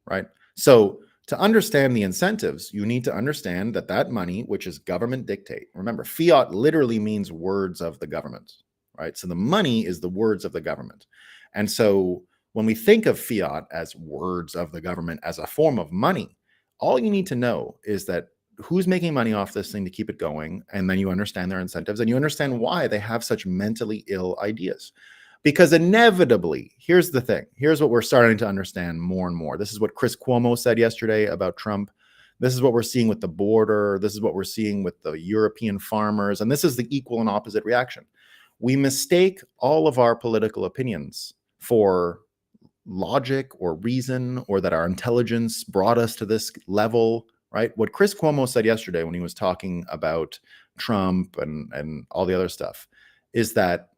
right? So to understand the incentives, you need to understand that that money, which is government dictate, remember, fiat literally means words of the government, right? So the money is the words of the government. And so when we think of fiat as words of the government as a form of money, all you need to know is that who's making money off this thing to keep it going, and then you understand their incentives and you understand why they have such mentally ill ideas. Because inevitably, here's the thing. Here's what we're starting to understand more and more. This is what Chris Cuomo said yesterday about Trump. This is what we're seeing with the border. This is what we're seeing with the European farmers. And this is the equal and opposite reaction. We mistake all of our political opinions for logic or reason, or that our intelligence brought us to this level, right? What Chris Cuomo said yesterday when he was talking about Trump and all the other stuff is that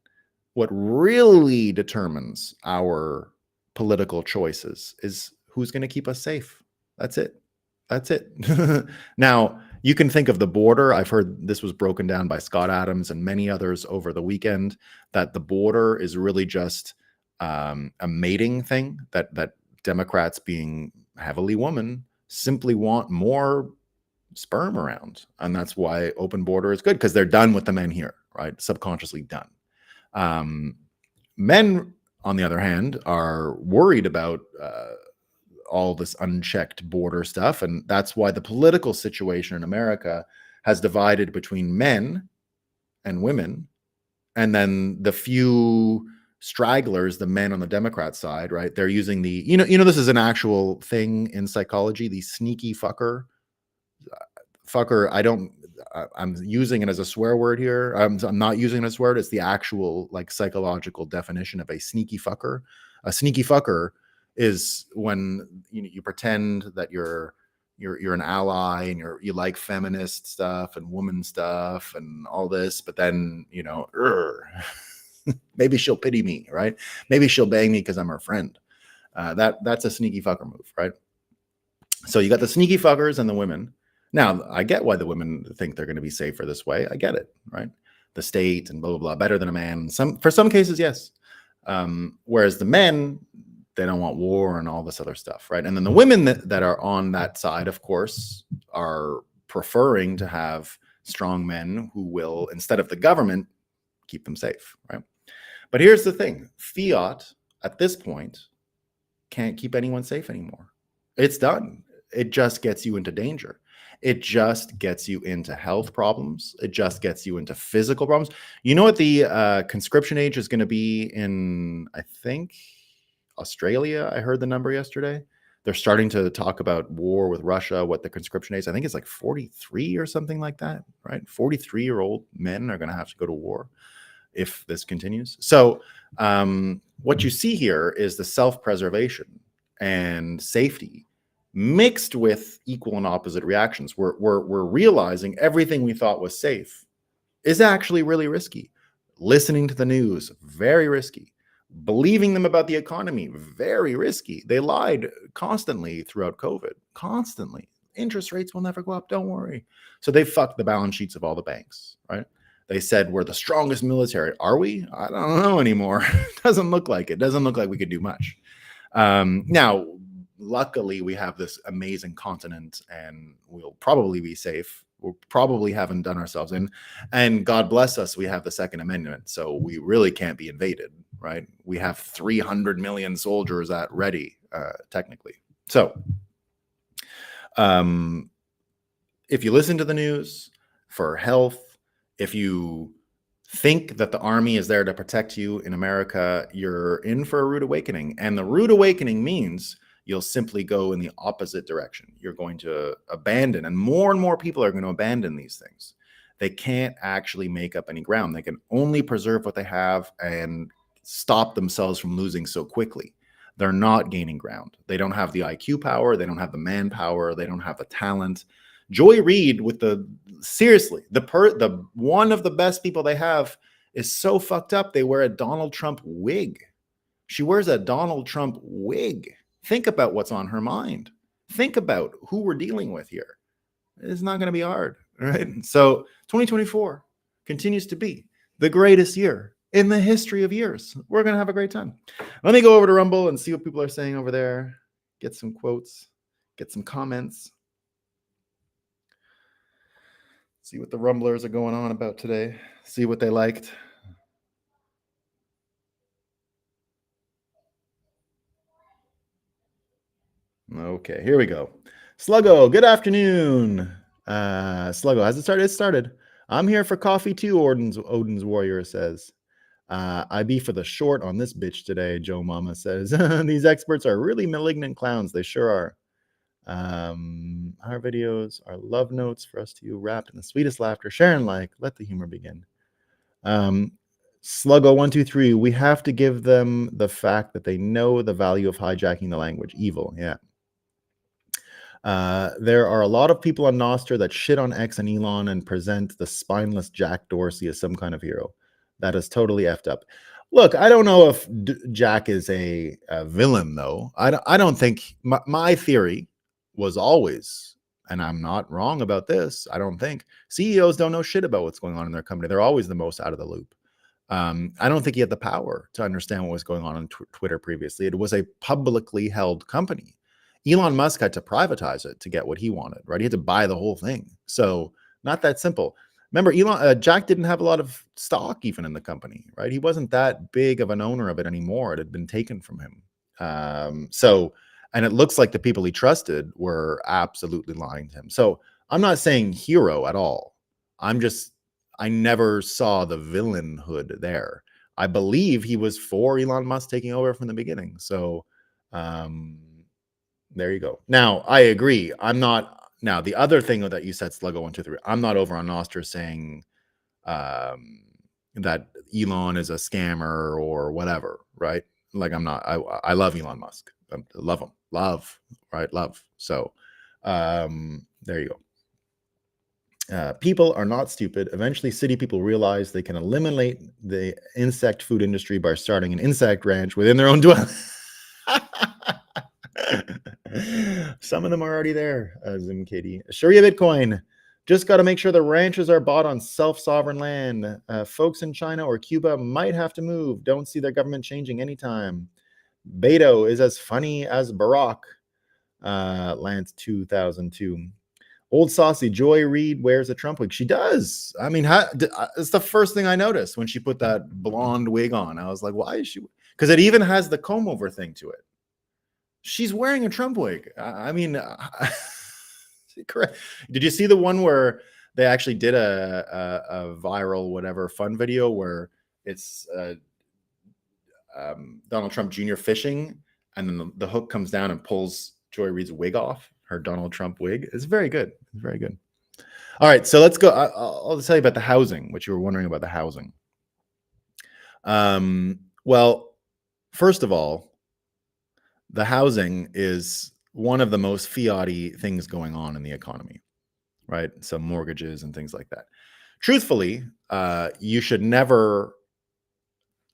what really determines our political choices is who's going to keep us safe. That's it. That's it. Now, you can think of the border. I've heard this was broken down by Scott Adams and many others over the weekend, that the border is really just a mating thing, that Democrats, being heavily woman, simply want more sperm around. And that's why open border is good, because they're done with the men here, right? Subconsciously done. Men, on the other hand, are worried about all this unchecked border stuff. And that's why the political situation in America has divided between men and women. And then the few stragglers, the men on the Democrat side, right? They're using the, this is an actual thing in psychology, the sneaky fucker. I'm using it as a swear word here. I'm not using it as a swear word. It's the actual like psychological definition of a sneaky fucker. A sneaky fucker is when you pretend that you're an ally and you like feminist stuff and woman stuff and all this, but then maybe she'll pity me, right? Maybe she'll bang me because I'm her friend. That's a sneaky fucker move, right? So you got the sneaky fuckers and the women. Now, I get why the women think they're going to be safer this way. I get it, right? The state and blah, blah, blah, better than a man. For some cases, yes. Whereas the men, they don't want war and all this other stuff, right? And then the women that are on that side, of course, are preferring to have strong men who will, instead of the government, keep them safe, right? But here's the thing. Fiat, at this point, can't keep anyone safe anymore. It's done. It just gets you into danger. It just gets you into health problems. It just gets you into physical problems. You know what the conscription age is going to be in, I think, Australia? I heard the number yesterday. They're starting to talk about war with Russia, what the conscription age is. I think it's like 43 or something like that, right? 43-year-old men are going to have to go to war if this continues. So what you see here is the self-preservation and safety mixed with equal and opposite reactions. We're realizing everything we thought was safe is actually really risky. Listening to the news, very risky. Believing them about the economy, very risky. They lied constantly throughout COVID, constantly. Interest rates will never go up, don't worry. So they fucked the balance sheets of all the banks, right? They said we're the strongest military. Are we? I don't know anymore. Doesn't look like it. Doesn't look like we could do much. Now, luckily, we have this amazing continent and we'll probably be safe. We probably haven't done ourselves in. And God bless us, we have the Second Amendment. So we really can't be invaded, right? We have 300 million soldiers at ready, technically. So if you listen to the news for health, if you think that the army is there to protect you in America, you're in for a rude awakening. And the rude awakening means you'll simply go in the opposite direction. You're going to abandon, and more people are going to abandon these things. They can't actually make up any ground. They can only preserve what they have and stop themselves from losing so quickly. They're not gaining ground. They don't have the IQ power. They don't have the manpower. They don't have the talent. Joy Reid with seriously, the one of the best people they have is so fucked up. They wear a Donald Trump wig. She wears a Donald Trump wig. Think about what's on her mind. Think about who we're dealing with here. It's not going to be hard, right? So 2024 continues to be the greatest year in the history of years. We're going to have a great time. Let me go over to Rumble and see what people are saying over there. Get some quotes, get some comments. See what the Rumblers are going on about today. See what they liked. Okay, here we go. Sluggo, good afternoon. Sluggo, has it started? It started. I'm here for coffee too, Odin's Warrior says. I be for the short on this bitch today, Joe Mama says. These experts are really malignant clowns. They sure are. Our videos are love notes for us to wrapped in the sweetest laughter. Sharon like, let the humor begin. Sluggo123, we have to give them the fact that they know the value of hijacking the language. Evil, yeah. There are a lot of people on Nostr that shit on X and Elon and present the spineless Jack Dorsey as some kind of hero. That is totally effed up. Look, I don't know if Jack is a villain, though. I don't think my theory was always, and I'm not wrong about this, I don't think CEOs don't know shit about what's going on in their company. They're always the most out of the loop. I don't think he had the power to understand what was going on Twitter previously. It was a publicly held company. Elon Musk had to privatize it to get what he wanted, right? He had to buy the whole thing. So not that simple. Remember, Jack didn't have a lot of stock even in the company, right? He wasn't that big of an owner of it anymore. It had been taken from him. And it looks like the people he trusted were absolutely lying to him. So I'm not saying hero at all. I never saw the villainhood there. I believe he was for Elon Musk taking over from the beginning. So there you go. Now, I agree. Now, the other thing that you said, Sluggo123, I'm not over on Nostr saying that Elon is a scammer or whatever, right? Like, I'm not. I love Elon Musk. I love him. Love, right? Love. So there you go. People are not stupid. Eventually, city people realize they can eliminate the insect food industry by starting an insect ranch within their own dwelling. Some of them are already there, Zim Katie. Sharia Bitcoin. Just got to make sure the ranches are bought on self-sovereign land. Folks in China or Cuba might have to move. Don't see their government changing anytime. Beto is as funny as Barack. Lance 2002. Old Saucy, Joy Reid wears a Trump wig. She does. I mean, it's the first thing I noticed when she put that blonde wig on. I was like, why is she? Because it even has the comb over thing to it. She's wearing a Trump wig. I mean, correct. Did you see the one where they actually did a viral whatever fun video where it's Donald Trump Jr. fishing, and then the hook comes down and pulls Joy Reid's wig off, her Donald Trump wig? It's very good. It's very good. All right, so let's go. I'll tell you about the housing, what you were wondering about the housing. Well, first of all, the housing is one of the most fiat-y things going on in the economy, right? So mortgages and things like that. Truthfully, you should never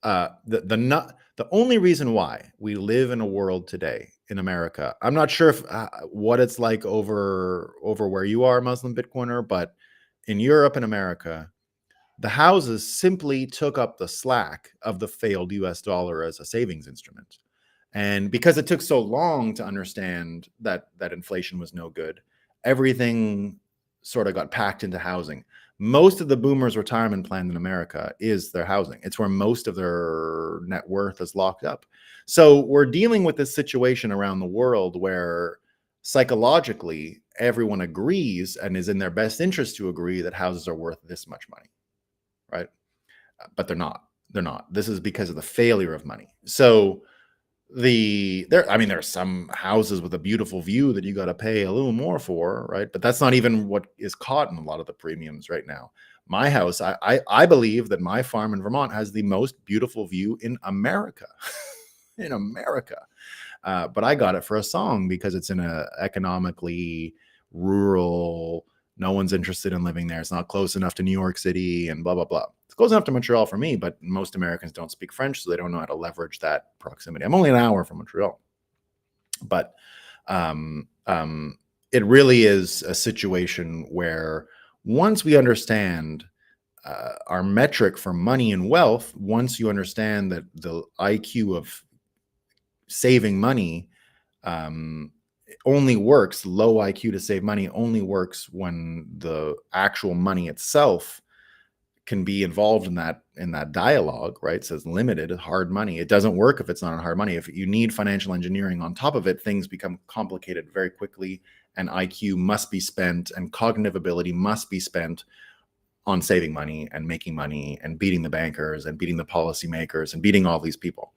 The only reason why we live in a world today in America, I'm not sure if what it's like over where you are, Muslim Bitcoiner, but in Europe and America, the houses simply took up the slack of the failed US dollar as a savings instrument. And because it took so long to understand that inflation was no good, everything sort of got packed into housing. Most of the boomers' retirement plan in America is their housing. It's where most of their net worth is locked up. So we're dealing with this situation around the world where psychologically everyone agrees and is in their best interest to agree that houses are worth this much money, right? But they're not. They're not. This is because of the failure of money. So there are some houses with a beautiful view that you got to pay a little more for, right? But that's not even what is caught in a lot of the premiums right now. My house, I believe that my farm in Vermont has the most beautiful view in America. In America. But I got it for a song because it's in a economically rural, no one's interested in living there. It's not close enough to New York City and blah, blah, blah. It's close enough to Montreal for me, but most Americans don't speak French, so they don't know how to leverage that proximity. I'm only an hour from Montreal. But it really is a situation where once we understand our metric for money and wealth, once you understand that the IQ of saving money only works, low IQ to save money only works when the actual money itself can be involved in that dialogue, right? So it's limited, hard money. It doesn't work if it's not on hard money. If you need financial engineering on top of it, things become complicated very quickly, and IQ must be spent and cognitive ability must be spent on saving money and making money and beating the bankers and beating the policymakers and beating all these people.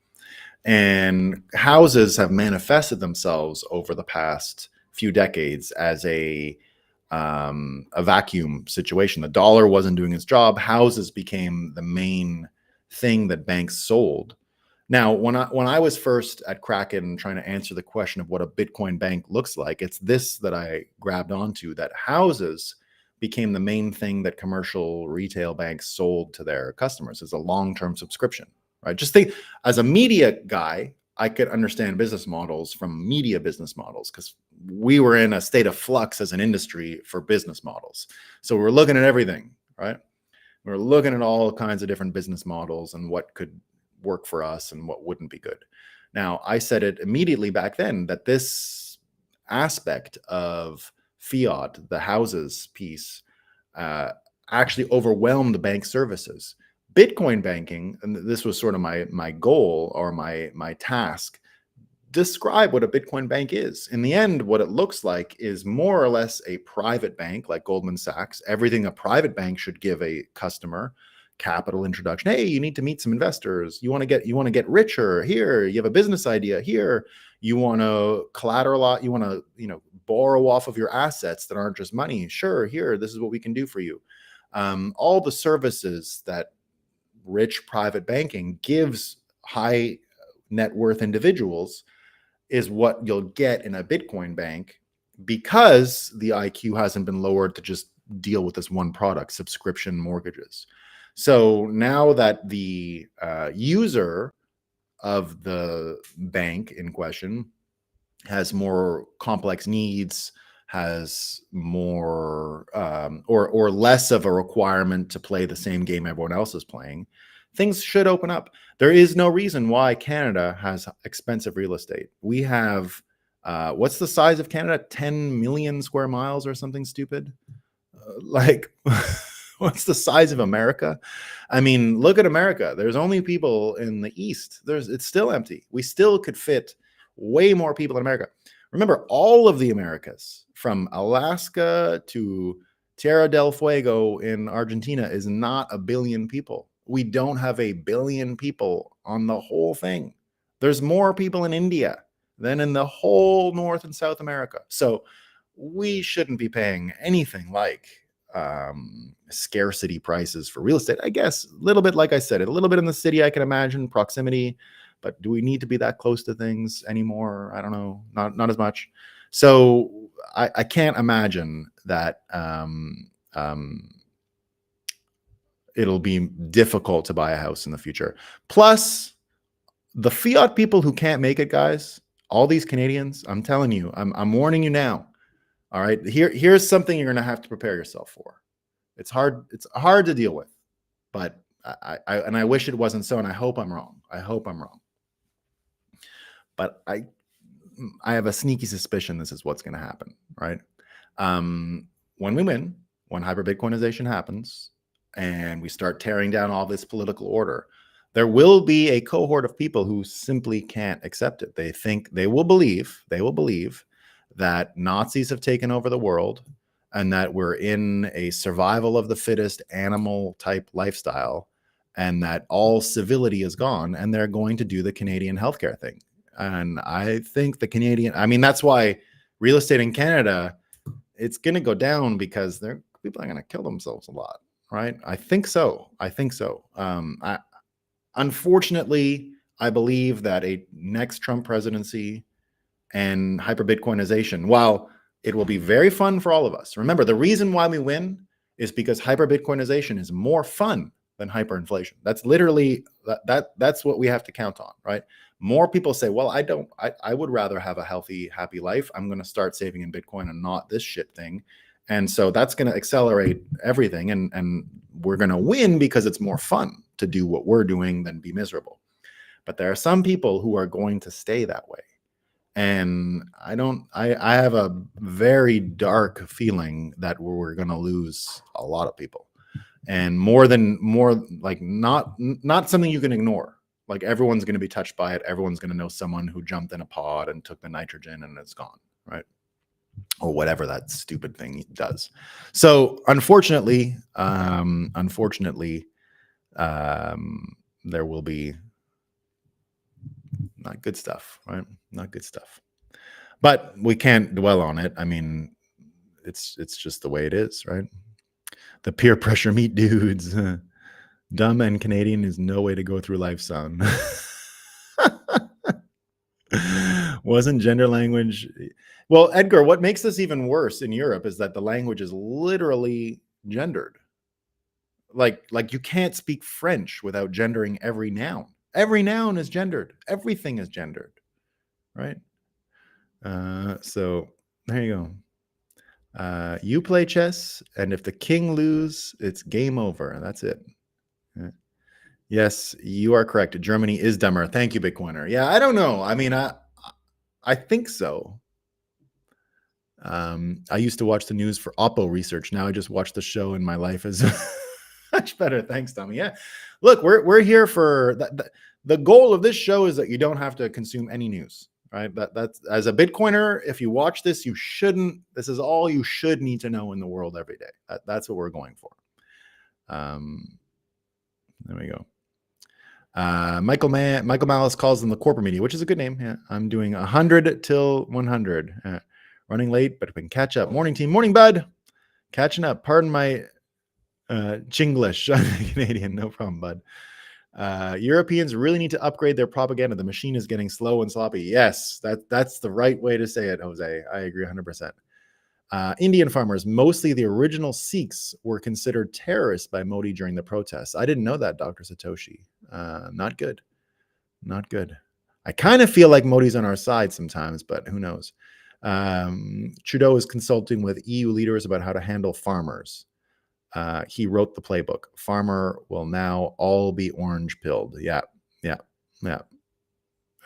And houses have manifested themselves over the past few decades as a vacuum situation. The dollar wasn't doing its job. Houses became the main thing that banks sold. Now, when I was first at Kraken trying to answer the question of what a Bitcoin bank looks like, it's this that I grabbed onto, that houses became the main thing that commercial retail banks sold to their customers as a long-term subscription. Right? Just think, as a media guy, I could understand business models from media business models because we were in a state of flux as an industry for business models. So we're looking at everything, right? We're looking at all kinds of different business models and what could work for us and what wouldn't be good. Now, I said it immediately back then that this aspect of fiat, the houses piece, actually overwhelmed bank services. Bitcoin banking, and this was sort of my goal or my task, describe what a Bitcoin bank is. In the end, what it looks like is more or less a private bank like Goldman Sachs. Everything a private bank should give a customer: capital introduction. Hey, you need to meet some investors. You want to get richer. Here, you have a business idea. Here, you want to collateralize. You want to borrow off of your assets that aren't just money. Sure, here, this is what we can do for you. All the services that rich private banking gives high net worth individuals is what you'll get in a Bitcoin bank, because the IQ hasn't been lowered to just deal with this one product, subscription mortgages. So now that the user of the bank in question has more complex needs, has more or less of a requirement to play the same game everyone else is playing, things should open up. There is no reason why Canada has expensive real estate. We have what's the size of Canada? 10 million square miles or something stupid? What's the size of America? I mean, look at America. There's only people in the East. It's still empty. We still could fit way more people in America. Remember, all of the Americas, from Alaska to Tierra del Fuego in Argentina, is not 1 billion people. We don't have 1 billion people on the whole thing. There's more people in India than in the whole North and South America. So we shouldn't be paying anything like scarcity prices for real estate. I guess a little bit, like I said, a little bit in the city, I can imagine proximity, but do we need to be that close to things anymore? I don't know, not as much. So I can't imagine that it'll be difficult to buy a house in the future. Plus, the fiat people who can't make it, guys, all these Canadians, I'm telling you, I'm warning you now. All right, here's something you're going to have to prepare yourself for. It's hard to deal with, but I wish it wasn't so, and I hope I'm wrong. But I have a sneaky suspicion this is what's going to happen, right? When we win, when hyper-Bitcoinization happens, and we start tearing down all this political order, there will be a cohort of people who simply can't accept it. They will believe that Nazis have taken over the world and that we're in a survival of the fittest animal type lifestyle and that all civility is gone, and they're going to do the Canadian healthcare thing. And I think that's why real estate in Canada, it's going to go down because people are going to kill themselves a lot, right? I think so. Unfortunately, I believe that a next Trump presidency and hyper-Bitcoinization, while it will be very fun for all of us. Remember, the reason why we win is because hyper-Bitcoinization is more fun than hyperinflation. That's literally, that's what we have to count on, right? More people say, well, I would rather have a healthy, happy life. I'm going to start saving in Bitcoin and not this shit thing. And so that's going to accelerate everything. And we're going to win because it's more fun to do what we're doing than be miserable. But there are some people who are going to stay that way. And I have a very dark feeling that we're going to lose a lot of people, and more like not something you can ignore. Like everyone's going to be touched by it. Everyone's going to know someone who jumped in a pod and took the nitrogen and it's gone, right? Or whatever that stupid thing does. So unfortunately, there will be not good stuff, right? Not good stuff. But we can't dwell on it. I mean, it's just the way it is, right? The peer pressure meet dudes. Dumb and Canadian is no way to go through life, son. Wasn't gender language. Well, Edgar, what makes this even worse in Europe is that the language is literally gendered. Like you can't speak French without gendering every noun. Every noun is gendered. Everything is gendered, right? So there you go. You play chess, and if the king lose, it's game over. That's it. Yes, you are correct. Germany is dumber. Thank you, Bitcoiner. Yeah, I don't know. I mean, I think so. I used to watch the news for Oppo research. Now I just watch the show, and my life is much better. Thanks, Tommy. Yeah, look, we're here for that. The goal of this show is that you don't have to consume any news, right? That's as a Bitcoiner, if you watch this, you shouldn't. This is all you should need to know in the world every day. That's what we're going for. There we go. Michael Malice calls them the corporate media, which is a good name. Yeah, I'm doing 100 till 100. Running late, but we can catch up. Morning team, morning bud. Catching up. Pardon my Chinglish. Canadian, no problem, bud. Europeans really need to upgrade their propaganda. The machine is getting slow and sloppy. Yes, that's the right way to say it, Jose. I agree 100%. Indian farmers, mostly the original Sikhs, were considered terrorists by Modi during the protests. I didn't know that, Dr. Satoshi. Not good. Not good. I kind of feel like Modi's on our side sometimes, but who knows? Trudeau is consulting with EU leaders about how to handle farmers. He wrote the playbook. Farmer will now all be orange pilled. Yeah.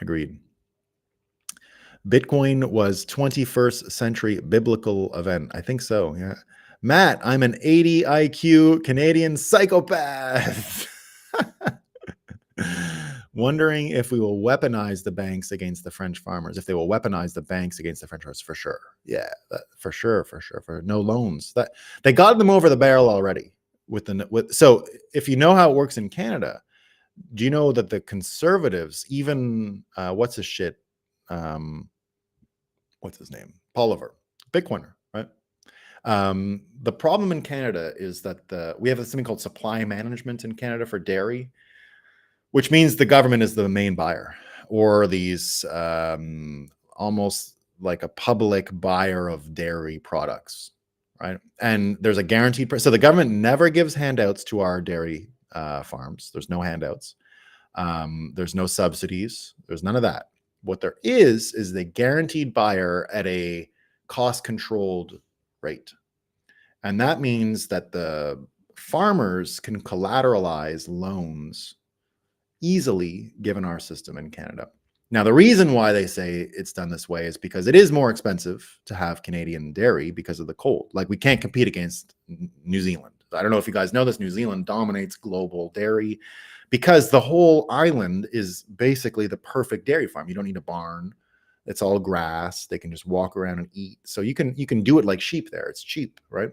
Agreed. Bitcoin was 21st century biblical event. I think so. Yeah. Matt, I'm an 80 IQ Canadian psychopath. Wondering if we will weaponize the banks against the French farmers. If they will weaponize the banks against the French farmers, for sure. Yeah, for sure. For no loans. That they got them over the barrel already. So if you know how it works in Canada, do you know that the Conservatives, even what's his shit? What's his name? Oliver, Bitcoiner, right? The problem in Canada is that we have something called supply management in Canada for dairy, which means the government is the main buyer, or these almost like a public buyer of dairy products, right? And there's a guaranteed price. So the government never gives handouts to our dairy farms. There's no handouts. There's no subsidies. There's none of that. What there is the guaranteed buyer at a cost-controlled rate. And that means that the farmers can collateralize loans easily given our system in Canada. Now, the reason why they say it's done this way is because it is more expensive to have Canadian dairy because of the cold. Like, we can't compete against New Zealand. I don't know if you guys know this. New Zealand dominates global dairy because the whole island is basically the perfect dairy farm. You don't need a barn. It's all grass. They can just walk around and eat. So you can do it like sheep there. It's cheap, right?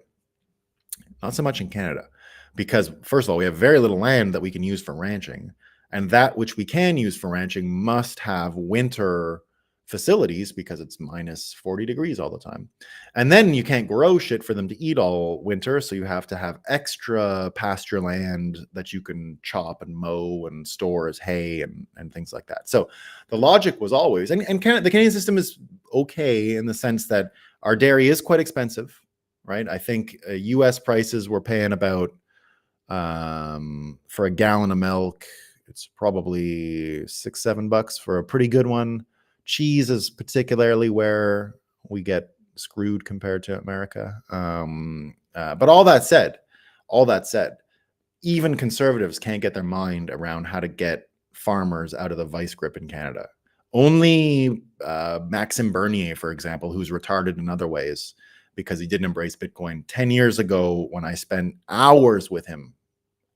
Not so much in Canada, because first of all, we have very little land that we can use for ranching, and that which we can use for ranching must have winter facilities because it's minus 40 degrees all the time. And then you can't grow shit for them to eat all winter, so you have to have extra pasture land that you can chop and mow and store as hay and things like that. So the logic was always, and the Canadian system is okay in the sense that our dairy is quite expensive, right? I think US prices we're paying about for a gallon of milk, it's probably $6-7 for a pretty good one. Cheese is particularly where we get screwed compared to America. But all that said, even conservatives can't get their mind around how to get farmers out of the vice grip in Canada. Only Maxime Bernier, for example, who's retarded in other ways because he didn't embrace Bitcoin 10 years ago when I spent hours with him,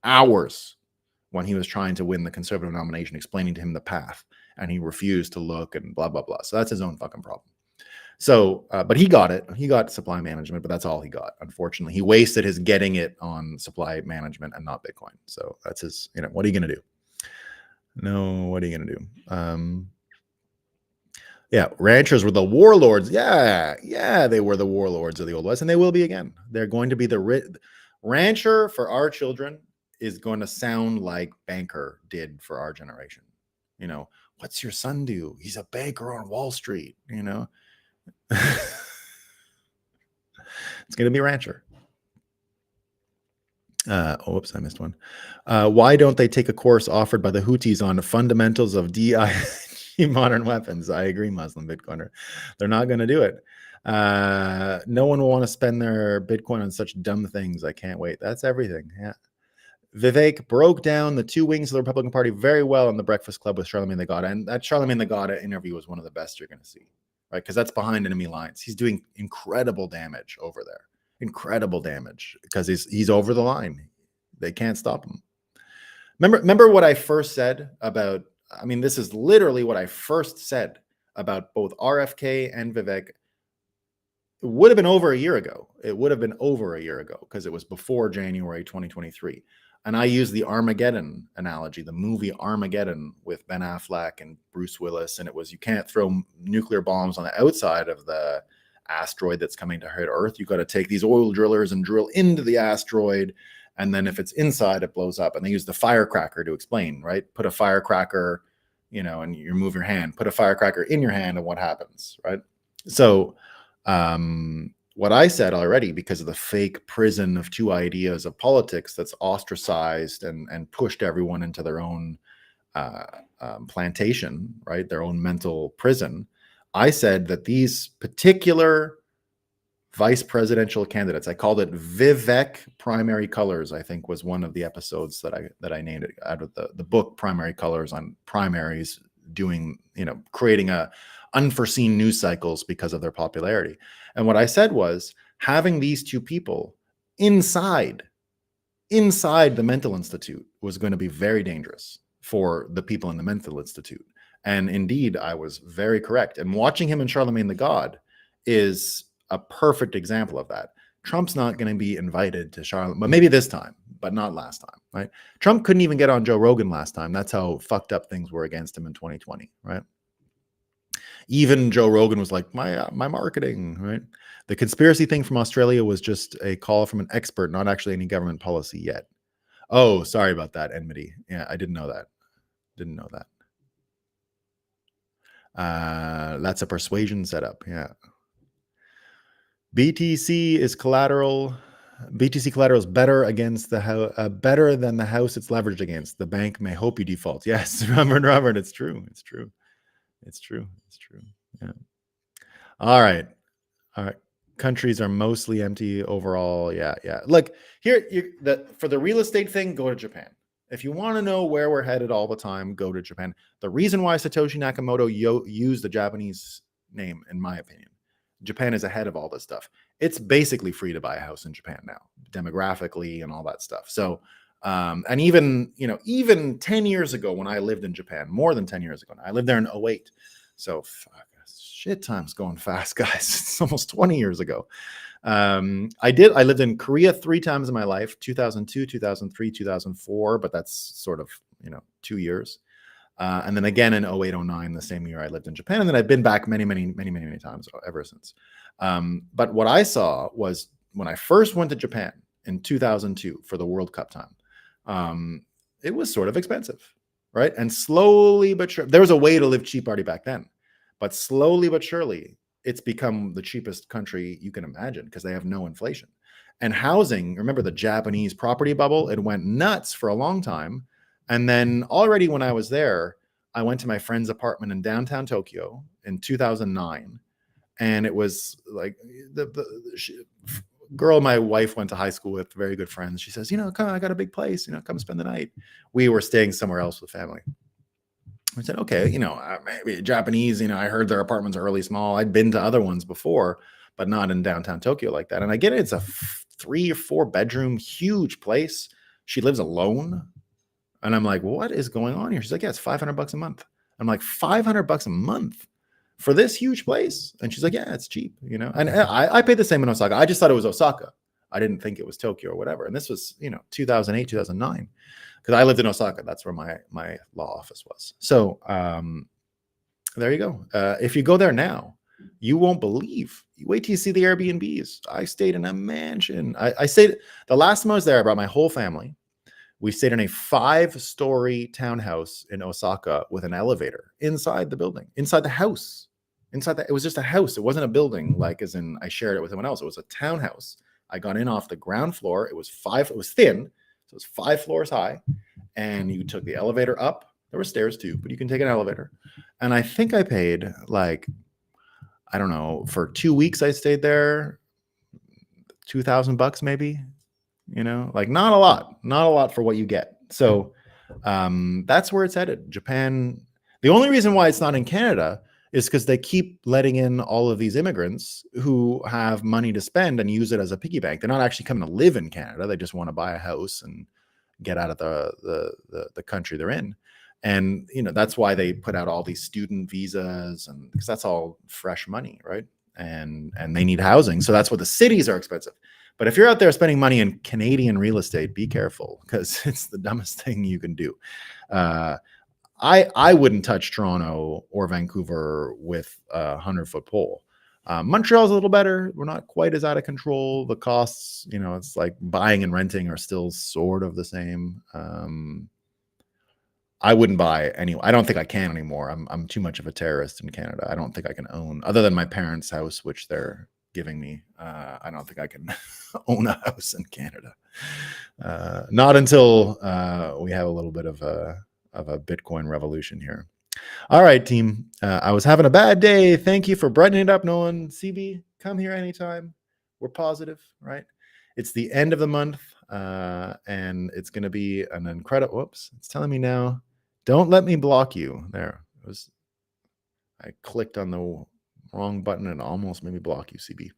when he was trying to win the Conservative nomination, explaining to him the path, and he refused to look and blah, blah, blah. So that's his own fucking problem. So, but he got it. He got supply management, but that's all he got. Unfortunately, he wasted his getting it on supply management and not Bitcoin. So that's his, what are you going to do? No, what are you going to do? Yeah, ranchers were the warlords. Yeah, they were the warlords of the Old West, and they will be again. They're going to be the rancher for our children is going to sound like banker did for our generation. What's your son do? He's a banker on Wall Street. It's going to be rancher. Whoops, I missed one. Why don't they take a course offered by the Houthis on the fundamentals of DIG modern weapons? I agree, Muslim Bitcoiner. They're not going to do it. No one will want to spend their Bitcoin on such dumb things. I can't wait. That's everything. Yeah. Vivek broke down the two wings of the Republican Party very well in the Breakfast Club with Charlemagne the God. And that Charlemagne the God interview was one of the best you're going to see, right? Because that's behind enemy lines. He's doing incredible damage over there. Incredible damage because he's over the line. They can't stop him. Remember what I first said about, this is literally what I first said about both RFK and Vivek. It would have been over a year ago. Because it was before January 2023. And I use the Armageddon analogy, the movie Armageddon with Ben Affleck and Bruce Willis. And it was, you can't throw nuclear bombs on the outside of the asteroid that's coming to hit Earth. You got to take these oil drillers and drill into the asteroid. And then if it's inside, it blows up. And they use the firecracker to explain, right? Put a firecracker, and you move your hand. Put a firecracker in your hand and what happens, right? So what I said already, because of the fake prison of two ideas of politics that's ostracized and pushed everyone into their own plantation, right? Their own mental prison. I said that these particular vice presidential candidates, I called it Vivek Primary Colors, I think was one of the episodes that I named it out of the book Primary Colors on primaries doing, creating unforeseen news cycles because of their popularity. And what I said was having these two people inside the mental institute was going to be very dangerous for the people in the mental institute. And indeed, I was very correct. And watching him and Charlemagne the God is a perfect example of that. Trump's not going to be invited to Charlemagne, but maybe this time, but not last time, right? Trump couldn't even get on Joe Rogan last time. That's how fucked up things were against him in 2020, right? Even Joe Rogan was like, my marketing, right? The conspiracy thing from Australia was just a call from an expert, not actually any government policy yet. Oh, sorry about that, Enmity. Yeah, I didn't know that. That's a persuasion setup. Yeah. BTC is collateral. BTC collateral is better against the better than the house it's leveraged against. The bank may hope you default. Yes, Robert, it's true. It's true. It's true. It's true. Yeah. All right. All right. Countries are mostly empty overall. Yeah, yeah. Look here. For the real estate thing, go to Japan. If you want to know where we're headed all the time, go to Japan. The reason why Satoshi Nakamoto used the Japanese name, in my opinion, Japan is ahead of all this stuff. It's basically free to buy a house in Japan now, demographically and all that stuff. So, and even 10 years ago when I lived in Japan, more than 10 years ago, I lived there in 08. So, fuck, shit, time's going fast, guys. It's almost 20 years ago. I lived in Korea 3 times in my life, 2002, 2003, 2004, but that's sort of, 2 years. And then again in 08, 09, the same year I lived in Japan. And then I've been back many, many, many, many, many times ever since. But what I saw was when I first went to Japan in 2002 for the World Cup time, it was sort of expensive, right? And slowly but surely, there was a way to live cheap already back then. But slowly but surely, it's become the cheapest country you can imagine because they have no inflation. And housing, remember the Japanese property bubble? It went nuts for a long time. And then already when I was there, I went to my friend's apartment in downtown Tokyo in 2009. And it was like the girl my wife went to high school with, very good friends. She says, come, I got a big place, come spend the night. We were staying somewhere else with family. I said, okay, maybe Japanese, I heard their apartments are really small. I'd been to other ones before, but not in downtown Tokyo like that. And I get it. It's a 3 or 4 bedroom, huge place. She lives alone. And I'm like, what is going on here? She's like, yeah, it's $500 a month. I'm like, $500 a month for this huge place? And she's like, yeah, it's cheap, And I paid the same in Osaka. I just thought it was Osaka. I didn't think it was Tokyo or whatever. And this was, 2008, 2009. Because I lived in Osaka. That's where my law office was. So there you go. If you go there now, you won't believe. You wait till you see the Airbnbs. I stayed in a mansion. I stayed, the last time I was there, I brought my whole family. We stayed in a 5-story townhouse in Osaka with an elevator inside the building, inside the house. It was just a house. It wasn't a building, like as in I shared it with someone else. It was a townhouse. I got in off the ground floor. It was thin. So it's 5 floors high, and you took the elevator up. There were stairs too, but you can take an elevator. And I think I paid I don't know, for 2 weeks I stayed there, $2,000 maybe, not a lot for what you get. So that's where it's headed. Japan. The only reason why it's not in Canada is because they keep letting in all of these immigrants who have money to spend and use it as a piggy bank. They're not actually coming to live in Canada. They just want to buy a house and get out of the country they're in. And, that's why they put out all these student visas, and because that's all fresh money, right? And they need housing. So that's what the cities are expensive. But if you're out there spending money in Canadian real estate, be careful because it's the dumbest thing you can do. I wouldn't touch Toronto or Vancouver with a 100-foot pole. Montreal's a little better. We're not quite as out of control. The costs, it's like buying and renting are still sort of the same. I wouldn't buy any. I don't think I can anymore. I'm too much of a terrorist in Canada. I don't think I can own, other than my parents' house, which they're giving me. I don't think I can own a house in Canada. Not until we have a little bit of a Bitcoin revolution here. All right, team. I was having a bad day. Thank you for brightening it up, Nolan. CB, come here anytime. We're positive, right? It's the end of the month, and it's going to be an incredible. Whoops! It's telling me now. Don't let me block you. There. I clicked on the wrong button and almost made me block you, CB.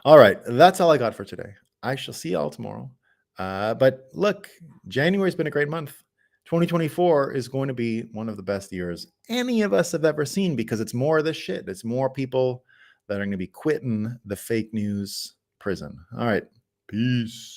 All right, that's all I got for today. I shall see y'all tomorrow. But look, January's been a great month. 2024 is going to be one of the best years any of us have ever seen because it's more of this shit. It's more people that are going to be quitting the fake news prison. All right. Peace.